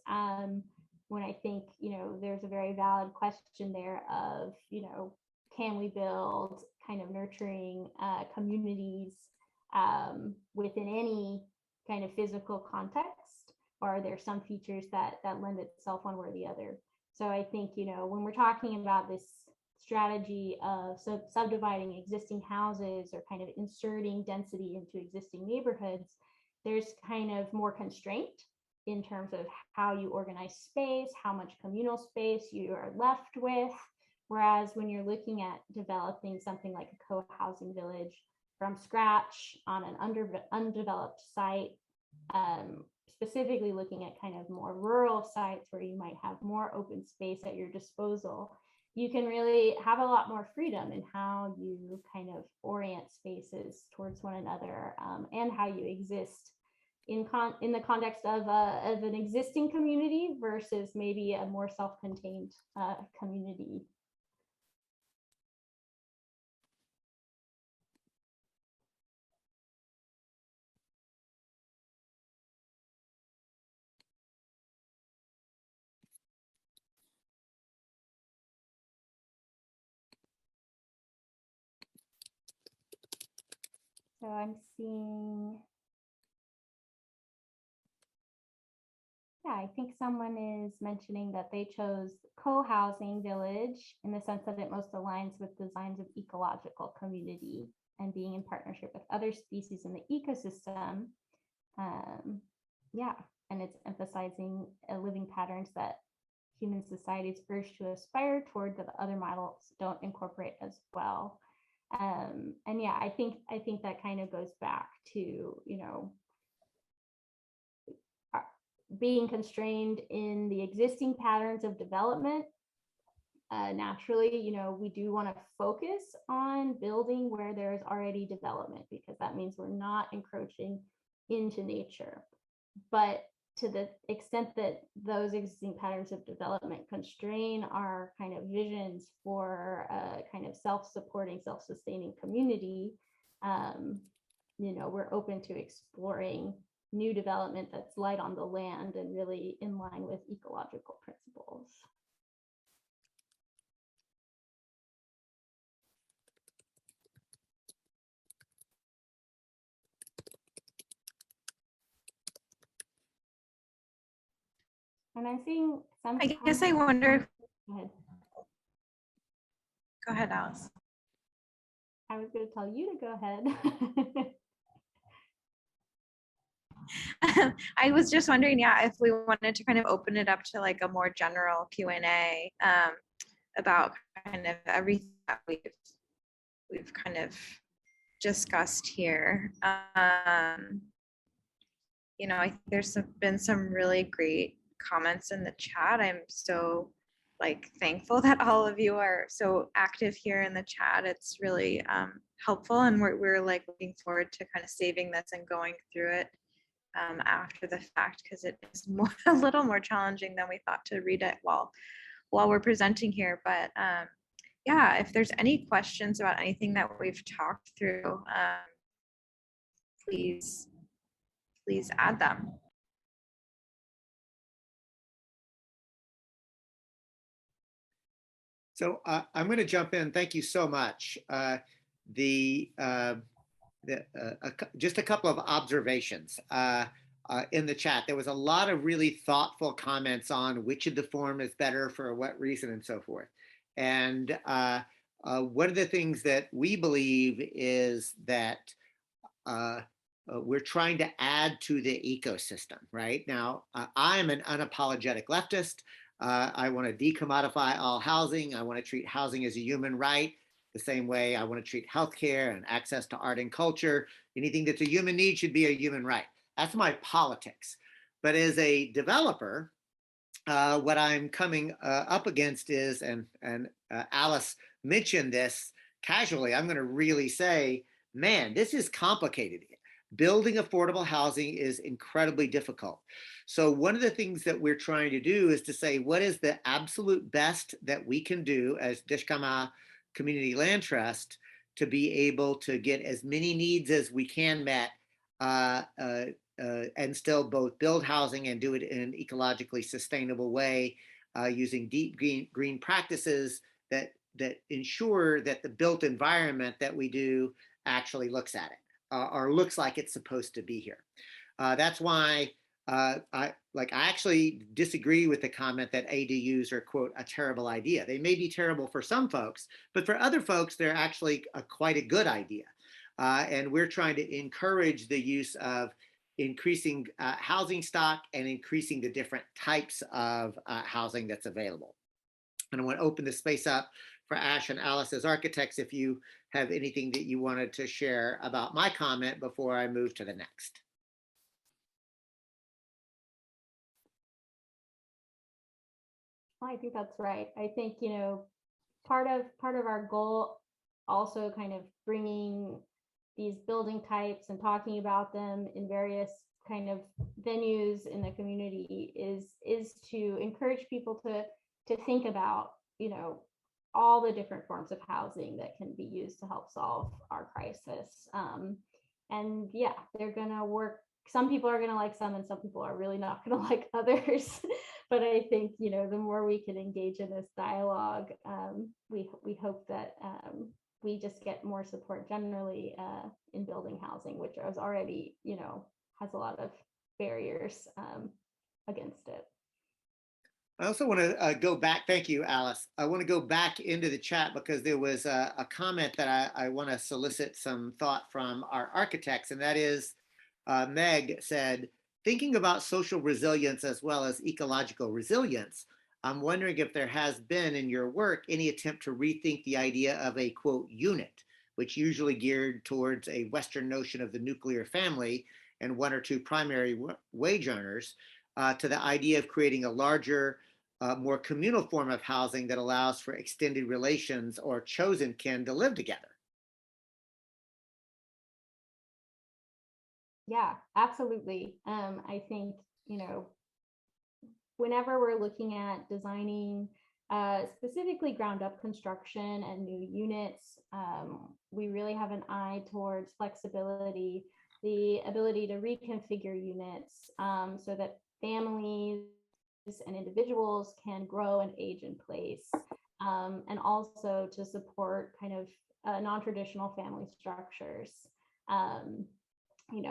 [SPEAKER 2] when I think, you know, there's a very valid question there of, you know, can we build kind of nurturing communities within any kind of physical context, or are there some features that lend itself one way or the other? So I think, you know, when we're talking about this strategy of subdividing existing houses or kind of inserting density into existing neighborhoods, there's kind of more constraint in terms of how you organize space, how much communal space you are left with. Whereas when you're looking at developing something like a co-housing village from scratch on an undeveloped site, specifically looking at kind of more rural sites where you might have more open space at your disposal, you can really have a lot more freedom in how you kind of orient spaces towards one another, and how you exist in the context of an existing community versus maybe a more self-contained community. So I'm seeing, yeah, I think someone is mentioning that they chose co-housing village in the sense that it most aligns with designs of ecological community and being in partnership with other species in the ecosystem. Yeah, and it's emphasizing living patterns that human societies urge to aspire toward that other models don't incorporate as well. And yeah, I think that kind of goes back to, you know, being constrained in the existing patterns of development. Naturally, we do want to focus on building where there is already development, because that means we're not encroaching into nature. But to the extent that those existing patterns of development constrain our kind of visions for a kind of self-supporting, self-sustaining community, we're open to exploring new development that's light on the land and really in line with ecological principles. And I'm seeing some.
[SPEAKER 3] I guess I wonder.
[SPEAKER 2] Go ahead.
[SPEAKER 3] Go ahead, Alice.
[SPEAKER 2] I was going to tell you to go ahead.
[SPEAKER 3] I was just wondering, if we wanted to kind of open it up to like a more general Q&A about kind of everything that we've kind of discussed here. I think there's been some really great comments in the chat. I'm so thankful that all of you are so active here in the chat. It's really helpful, and we're looking forward to kind of saving this and going through it after the fact, because it is a little more challenging than we thought to read it while we're presenting here. But if there's any questions about anything that we've talked through, please add them.
[SPEAKER 1] So I'm going to jump in. Thank you so much. Just a couple of observations in the chat. There was a lot of really thoughtful comments on which of the form is better for what reason and so forth. And one of the things that we believe is that we're trying to add to the ecosystem. Right now, I'm an unapologetic leftist. I want to decommodify all housing. I want to treat housing as a human right, the same way I want to treat healthcare and access to art and culture. Anything that's a human need should be a human right. That's my politics. But as a developer, what I'm coming up against is, and Alice mentioned this casually, I'm going to really say, man, this is complicated. Building affordable housing is incredibly difficult. So one of the things that we're trying to do is to say, what is the absolute best that we can do as Dishgamu Community Land Trust to be able to get as many needs as we can met and still both build housing and do it in an ecologically sustainable way using deep green practices that ensure that the built environment that we do actually looks at it or looks like it's supposed to be here. That's why I actually disagree with the comment that ADUs are, quote, a terrible idea. They may be terrible for some folks, but for other folks, they're actually quite a good idea. And we're trying to encourage the use of increasing housing stock and increasing the different types of housing that's available. And I want to open the space up for Ash and Alice as architects if you have anything that you wanted to share about my comment before I move to the next.
[SPEAKER 2] I think that's right. I think, part of our goal also kind of bringing these building types and talking about them in various kind of venues in the community is to encourage people to think about, all the different forms of housing that can be used to help solve our crisis. And yeah, they're gonna work. Some people are gonna like some and some people are really not gonna like others. But I think, the more we can engage in this dialogue, we hope that we just get more support generally in building housing, which is already, has a lot of barriers against it.
[SPEAKER 1] I also want to go back. Thank you, Alice. I want to go back into the chat because there was a comment that I want to solicit some thought from our architects, and that is Meg said, thinking about social resilience as well as ecological resilience, I'm wondering if there has been in your work any attempt to rethink the idea of a, quote, unit, which usually geared towards a Western notion of the nuclear family and one or two primary wage earners, to the idea of creating a larger, more communal form of housing that allows for extended relations or chosen kin to live together.
[SPEAKER 2] Yeah, absolutely. I think, whenever we're looking at designing specifically ground up construction and new units, we really have an eye towards flexibility, the ability to reconfigure units so that families and individuals can grow and age in place, and also to support kind of non-traditional family structures.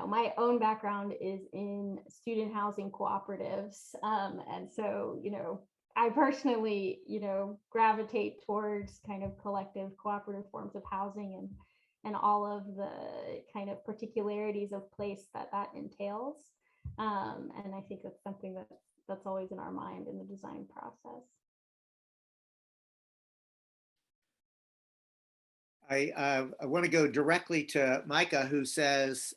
[SPEAKER 2] My own background is in student housing cooperatives. And so, I personally, gravitate towards kind of collective cooperative forms of housing and all of the kind of particularities of place that entails. And I think that's something that's always in our mind in the design process.
[SPEAKER 1] I want to go directly to Micah, who says,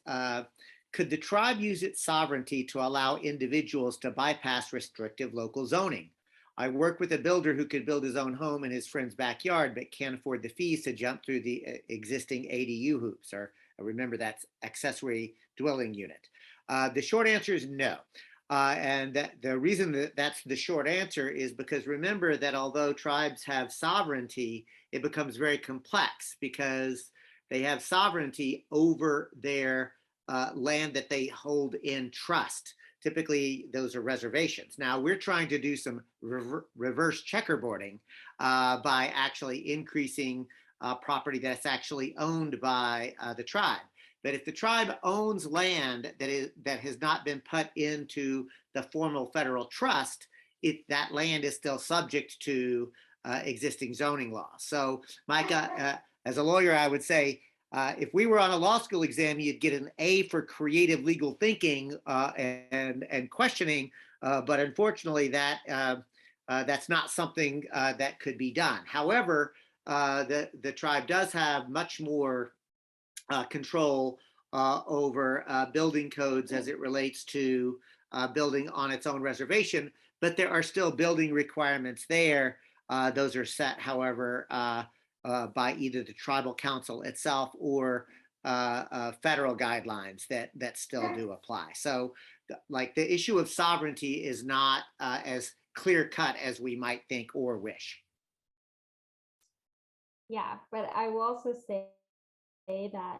[SPEAKER 1] could the tribe use its sovereignty to allow individuals to bypass restrictive local zoning? I work with a builder who could build his own home in his friend's backyard, but can't afford the fees to jump through the existing ADU hoops, or remember, that's accessory dwelling unit. The short answer is no. And the reason that's the short answer is because remember that although tribes have sovereignty, it becomes very complex because they have sovereignty over their land that they hold in trust. Typically, those are reservations. Now, we're trying to do some reverse checkerboarding by actually increasing property that's actually owned by the tribe. But if the tribe owns land that has not been put into the formal federal trust, that land is still subject to existing zoning laws. So, Micah, as a lawyer, I would say, if we were on a law school exam, you'd get an A for creative legal thinking and questioning. But unfortunately, that's not something that could be done. However, the tribe does have much more control over building codes as it relates to building on its own reservation, but there are still building requirements there. Those are set, however, by either the tribal council itself or federal guidelines that still do apply. So, like, the issue of sovereignty is not as clear cut as we might think or wish.
[SPEAKER 2] Yeah, but I will also say that,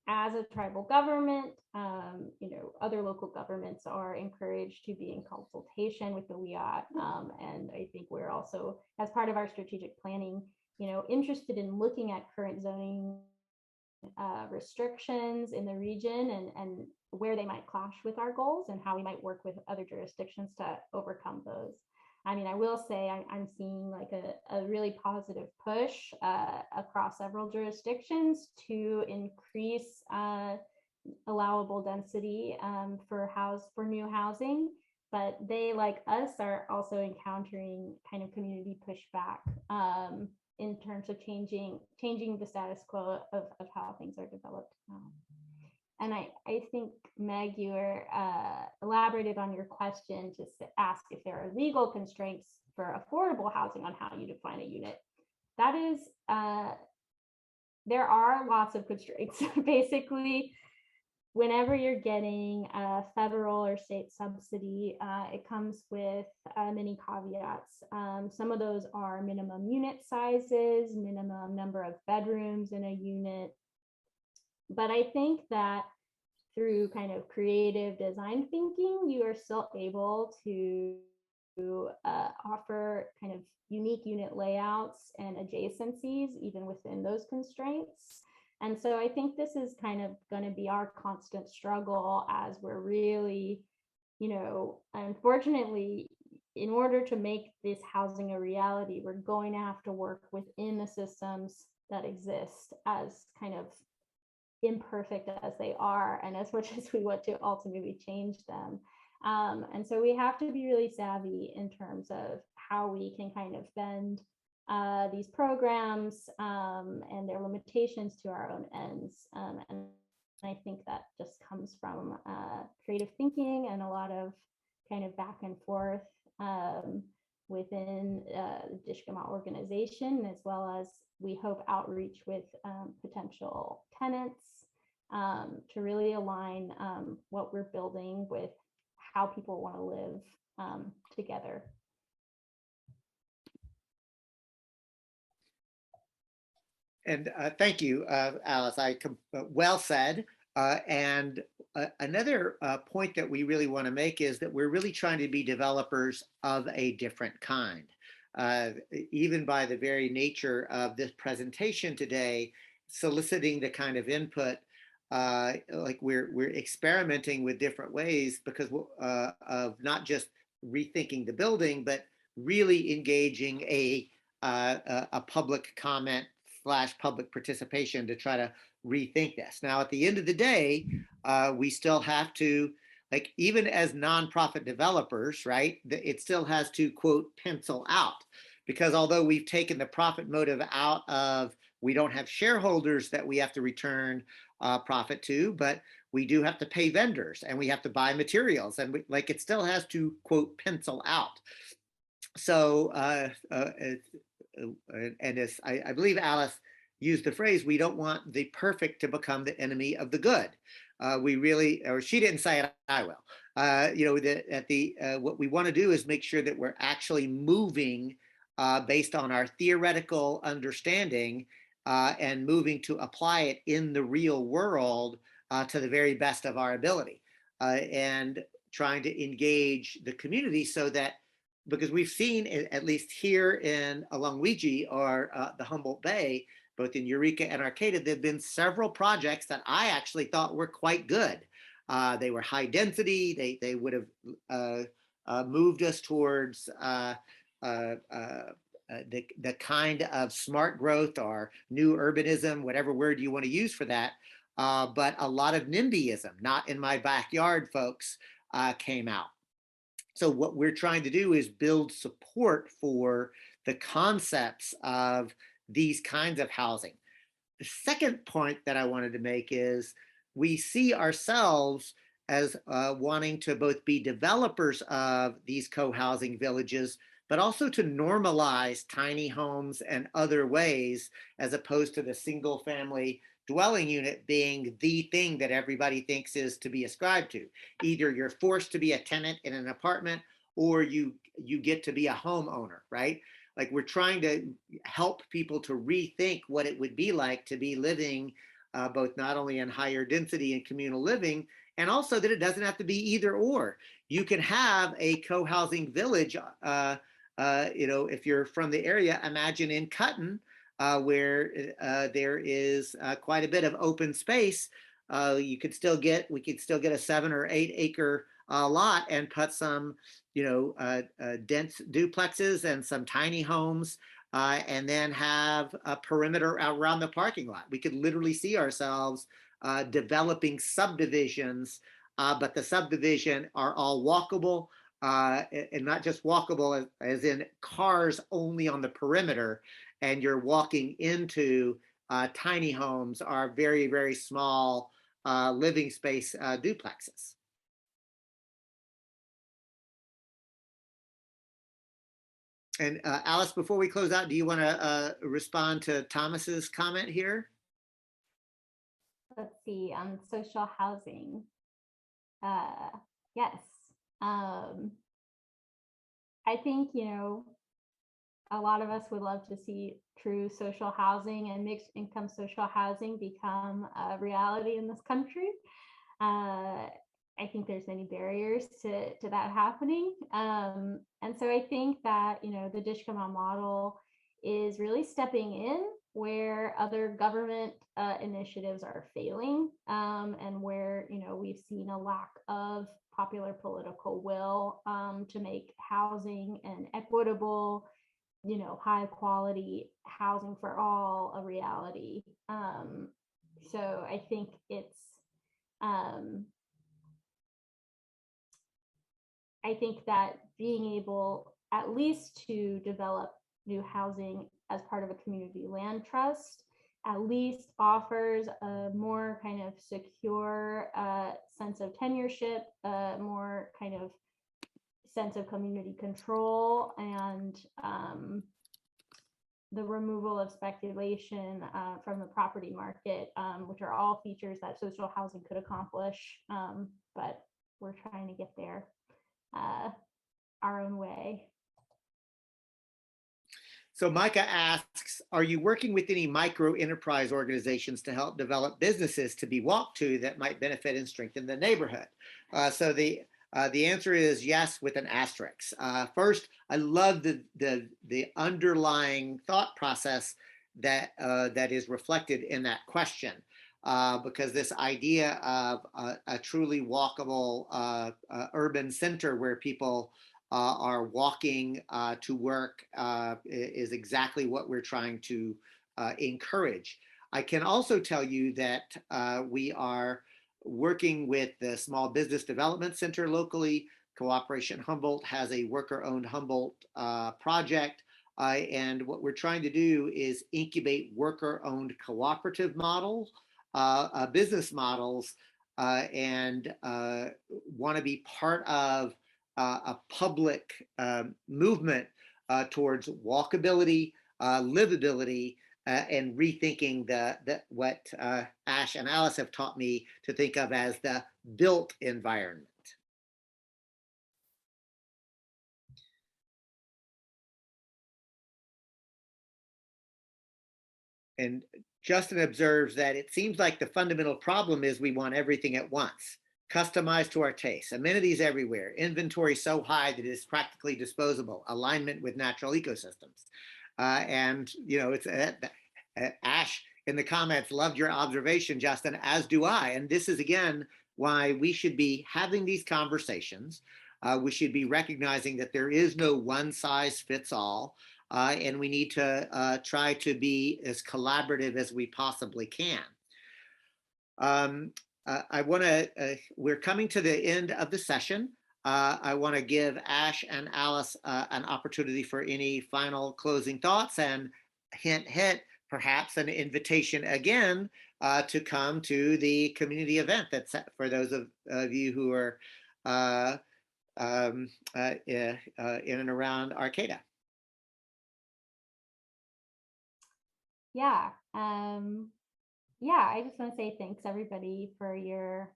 [SPEAKER 2] as a tribal government, other local governments are encouraged to be in consultation with the Wiyot. And I think we're also, as part of our strategic planning, interested in looking at current zoning restrictions in the region and where they might clash with our goals and how we might work with other jurisdictions to overcome those. I mean, I will say I'm seeing like a really positive push across several jurisdictions to increase allowable density for new housing, but they, like us, are also encountering kind of community pushback in terms of changing the status quo of how things are developed now. And I think, Meg, you were elaborated on your question to ask if there are legal constraints for affordable housing on how you define a unit. That is, there are lots of constraints. Basically, whenever you're getting a federal or state subsidy, it comes with many caveats. Some of those are minimum unit sizes, minimum number of bedrooms in a unit. But I think that through kind of creative design thinking, you are still able to offer kind of unique unit layouts and adjacencies even within those constraints. And so I think this is kind of going to be our constant struggle as we're really, unfortunately, in order to make this housing a reality, we're going to have to work within the systems that exist, as kind of imperfect as they are, and as much as we want to ultimately change them. And so we have to be really savvy in terms of how we can kind of bend these programs and their limitations to our own ends. And I think that just comes from creative thinking and a lot of kind of back and forth within the Dishgamu organization, as well as we hope outreach with potential tenants to really align what we're building with how people want to live together.
[SPEAKER 1] And thank you, Alice. Well said. And another point that we really want to make is that we're really trying to be developers of a different kind. Even by the very nature of this presentation today, soliciting the kind of input, like we're experimenting with different ways because of not just rethinking the building, but really engaging a public comment / public participation to try to rethink this. Now, at the end of the day, we still have to, like, even as nonprofit developers, right, it still has to, quote, pencil out. Because although we've taken the profit motive out of, we don't have shareholders that we have to return profit to, but we do have to pay vendors and we have to buy materials, and like it still has to, quote, pencil out. So, and as I believe Alice used the phrase, we don't want the perfect to become the enemy of the good. We really, or she didn't say it, I will. You know, what we want to do is make sure that we're actually moving based on our theoretical understanding and moving to apply it in the real world to the very best of our ability, and trying to engage the community so that, because we've seen, at least here along Wiyot or the Humboldt Bay, both in Eureka and Arcata, there have been several projects that I actually thought were quite good. They were high density. They would have moved us towards the kind of smart growth or new urbanism, whatever word you want to use for that. But a lot of NIMBYism, not in my backyard, folks, came out. So what we're trying to do is build support for the concepts of these kinds of housing. The second point that I wanted to make is we see ourselves as wanting to both be developers of these co-housing villages, but also to normalize tiny homes and other ways, as opposed to the single family dwelling unit being the thing that everybody thinks is to be ascribed to. Either you're forced to be a tenant in an apartment, or you get to be a homeowner, right? Like, we're trying to help people to rethink what it would be like to be living both not only in higher density and communal living, and also that it doesn't have to be either or. You can have a co-housing village, you know, if you're from the area, imagine in Cutton, where there is quite a bit of open space. We could still get a 7 or 8 acre lot and put some, you know, dense duplexes and some tiny homes, and then have a perimeter around the parking lot. We could literally see ourselves developing subdivisions, but the subdivision are all walkable, and not just walkable as in cars only on the perimeter, and you're walking into tiny homes or very, very small living space duplexes. And Alice, before we close out, do you want to respond to Thomas's comment here?
[SPEAKER 2] Let's see, on social housing. Yes. I think, you know, a lot of us would love to see true social housing and mixed income social housing become a reality in this country. I think there's many barriers to that happening. And so I think that, you know, the Dishgamu model is really stepping in where other government initiatives are failing, and where, you know, we've seen a lack of popular political will to make housing and equitable, you know, high quality housing for all a reality. So I think it's, I think that being able at least to develop new housing as part of a community land trust at least offers a more kind of secure sense of tenureship, more kind of sense of community control and the removal of speculation from the property market, which are all features that social housing could accomplish, but we're trying to get there our own way.
[SPEAKER 1] So Micah asks, are you working with any micro enterprise organizations to help develop businesses to be walked to that might benefit and strengthen the neighborhood? So the answer is yes, with an asterisk. First, I love the underlying thought process that is reflected in that question, because this idea of a truly walkable urban center where people are walking to work is exactly what we're trying to encourage. I can also tell you that we are working with the Small Business Development Center locally. Cooperation Humboldt has a worker-owned Humboldt project. And what we're trying to do is incubate worker-owned cooperative models, business models, and want to be part of a public movement towards walkability, livability, and rethinking what Ash and Alice have taught me to think of as the built environment. And Justin observes that it seems like the fundamental problem is we want everything at once, customized to our tastes, amenities everywhere, inventory so high that it is practically disposable, alignment with natural ecosystems. And, you know, it's Ash in the comments loved your observation, Justin, as do I. And this is, again, why we should be having these conversations. We should be recognizing that there is no one size fits all. And we need to try to be as collaborative as we possibly can. I want to, we're coming to the end of the session. I want to give Ash and Alice an opportunity for any final closing thoughts, and hint, perhaps an invitation again to come to the community event that's for those of you who are in and around Arcata.
[SPEAKER 2] Yeah. Yeah, I just want to say thanks everybody for your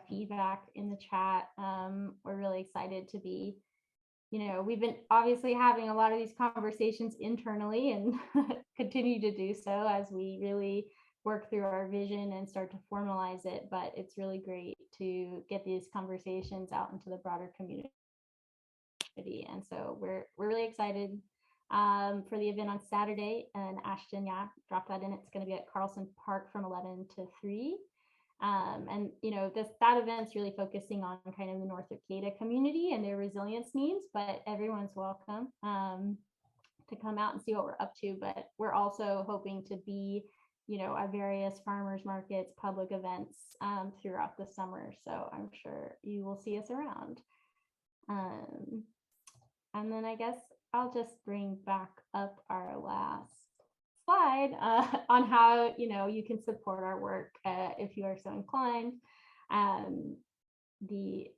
[SPEAKER 2] feedback in the chat. We're really excited to be, you know, we've been obviously having a lot of these conversations internally and continue to do so as we really work through our vision and start to formalize it. But it's really great to get these conversations out into the broader community. And so we're really excited for the event on Saturday, and Ashton, yeah, drop that in. It's going to be at Carlson Park from 11 to 3. And you know, that event's really focusing on kind of the North Arcata community and their resilience needs, but everyone's welcome to come out and see what we're up to. But we're also hoping to be, you know, at various farmers markets, public events throughout the summer. So I'm sure you will see us around. And then I guess I'll just bring back up our last slide on how, you know, you can support our work if you are so inclined. The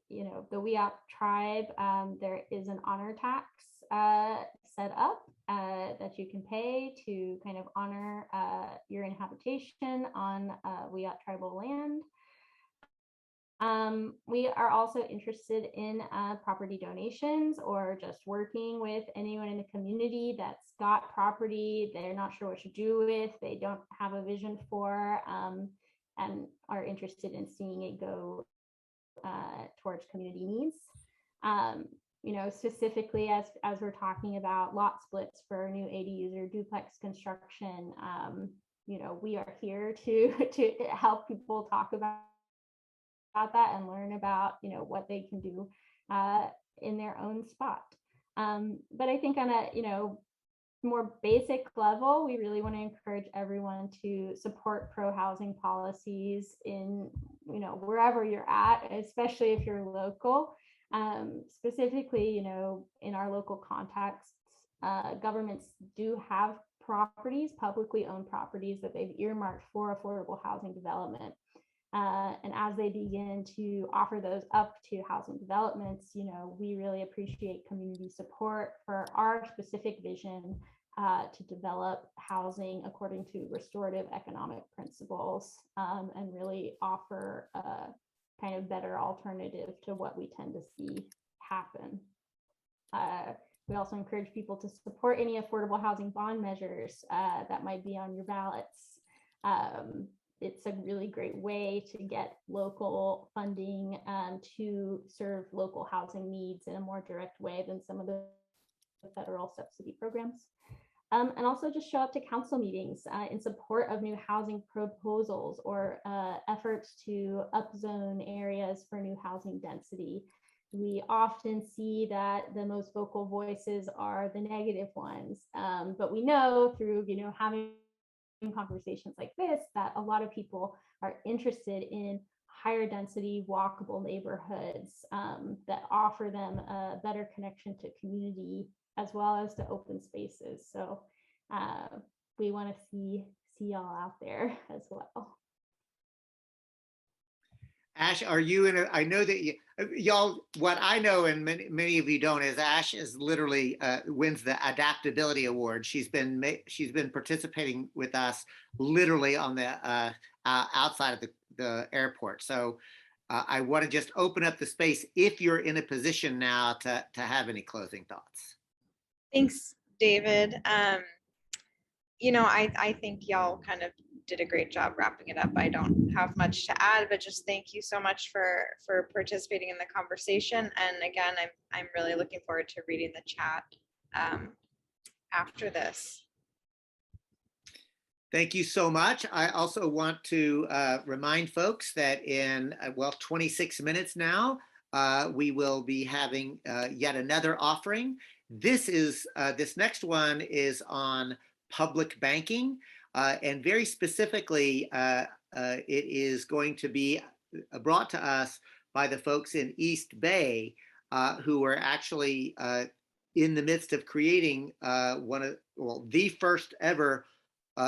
[SPEAKER 2] Wiyot Tribe, there is an honor tax set up that you can pay to kind of honor your inhabitation on Wiyot tribal land. We are also interested in property donations, or just working with anyone in the community that's got property they're not sure what to do with, they don't have a vision for, and are interested in seeing it go towards community needs. You know, specifically as we're talking about lot splits for new ADUs or duplex construction, you know, we are here to help people talk about that and learn about, you know, what they can do in their own spot. But I think on a, you know, more basic level, we really want to encourage everyone to support pro-housing policies in, you know, wherever you're at, especially if you're local. Specifically, you know, in our local contexts, governments do have properties, publicly owned properties that they've earmarked for affordable housing development. And as they begin to offer those up to housing developments, we really appreciate community support for our specific vision to develop housing according to restorative economic principles, and really offer a kind of better alternative to what we tend to see happen. We also encourage people to support any affordable housing bond measures that might be on your ballots. It's a really great way to get local funding to serve local housing needs in a more direct way than some of the federal subsidy programs. And also just show up to council meetings in support of new housing proposals or efforts to upzone areas for new housing density. We often see that the most vocal voices are the negative ones, but we know through having conversations like this that a lot of people are interested in higher density walkable neighborhoods that offer them a better connection to community as well as to open spaces. So we want to see y'all out there as well.
[SPEAKER 1] Ash, are you in I know that y'all, what I know and many of you don't is Ash is literally wins the adaptability award. She's been participating with us literally on the outside of the airport. So I want to just open up the space if you're in a position now to have any closing thoughts.
[SPEAKER 3] Thanks, David. I think y'all kind of did a great job wrapping it up. I don't have much to add, but just thank you so much for participating in the conversation. And again, I'm really looking forward to reading the chat after this.
[SPEAKER 1] Thank you so much. I also want to remind folks that in 26 minutes now, we will be having yet another offering. This next one is on public banking, and very specifically, it is going to be brought to us by the folks in East Bay, who are actually in the midst of creating the first ever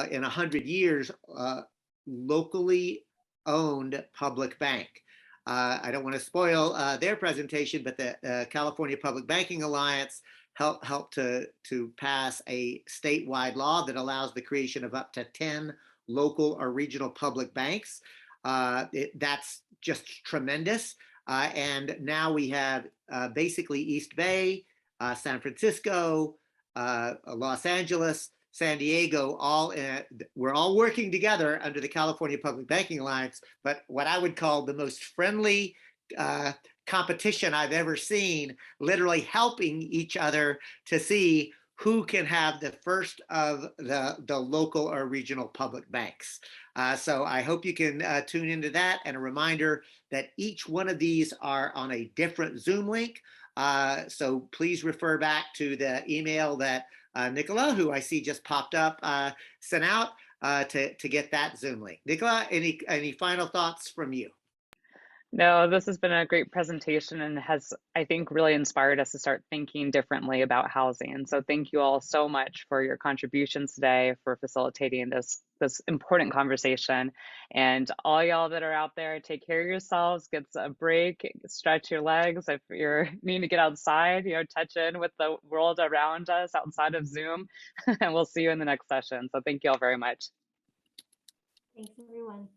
[SPEAKER 1] in 100 years locally owned public bank. I don't want to spoil their presentation, but the California Public Banking Alliance helped to pass a statewide law that allows the creation of up to 10 local or regional public banks. That's just tremendous. And now we have basically East Bay, San Francisco, Los Angeles, San Diego, we're all working together under the California Public Banking Alliance, but what I would call the most friendly competition I've ever seen, literally helping each other to see who can have the first of the local or regional public banks. So I hope you can tune into that, and a reminder that each one of these are on a different Zoom link. So please refer back to the email that Nicola, who I see just popped up, sent out to get that Zoom link. Nicola, any final thoughts from you?
[SPEAKER 5] No, this has been a great presentation and has, I think, really inspired us to start thinking differently about housing. And so thank you all so much for your contributions today, for facilitating this important conversation. And all y'all that are out there, take care of yourselves, get a break, stretch your legs. If you're needing to get outside, touch in with the world around us outside of Zoom. And we'll see you in the next session. So thank you all very much.
[SPEAKER 2] Thanks, everyone.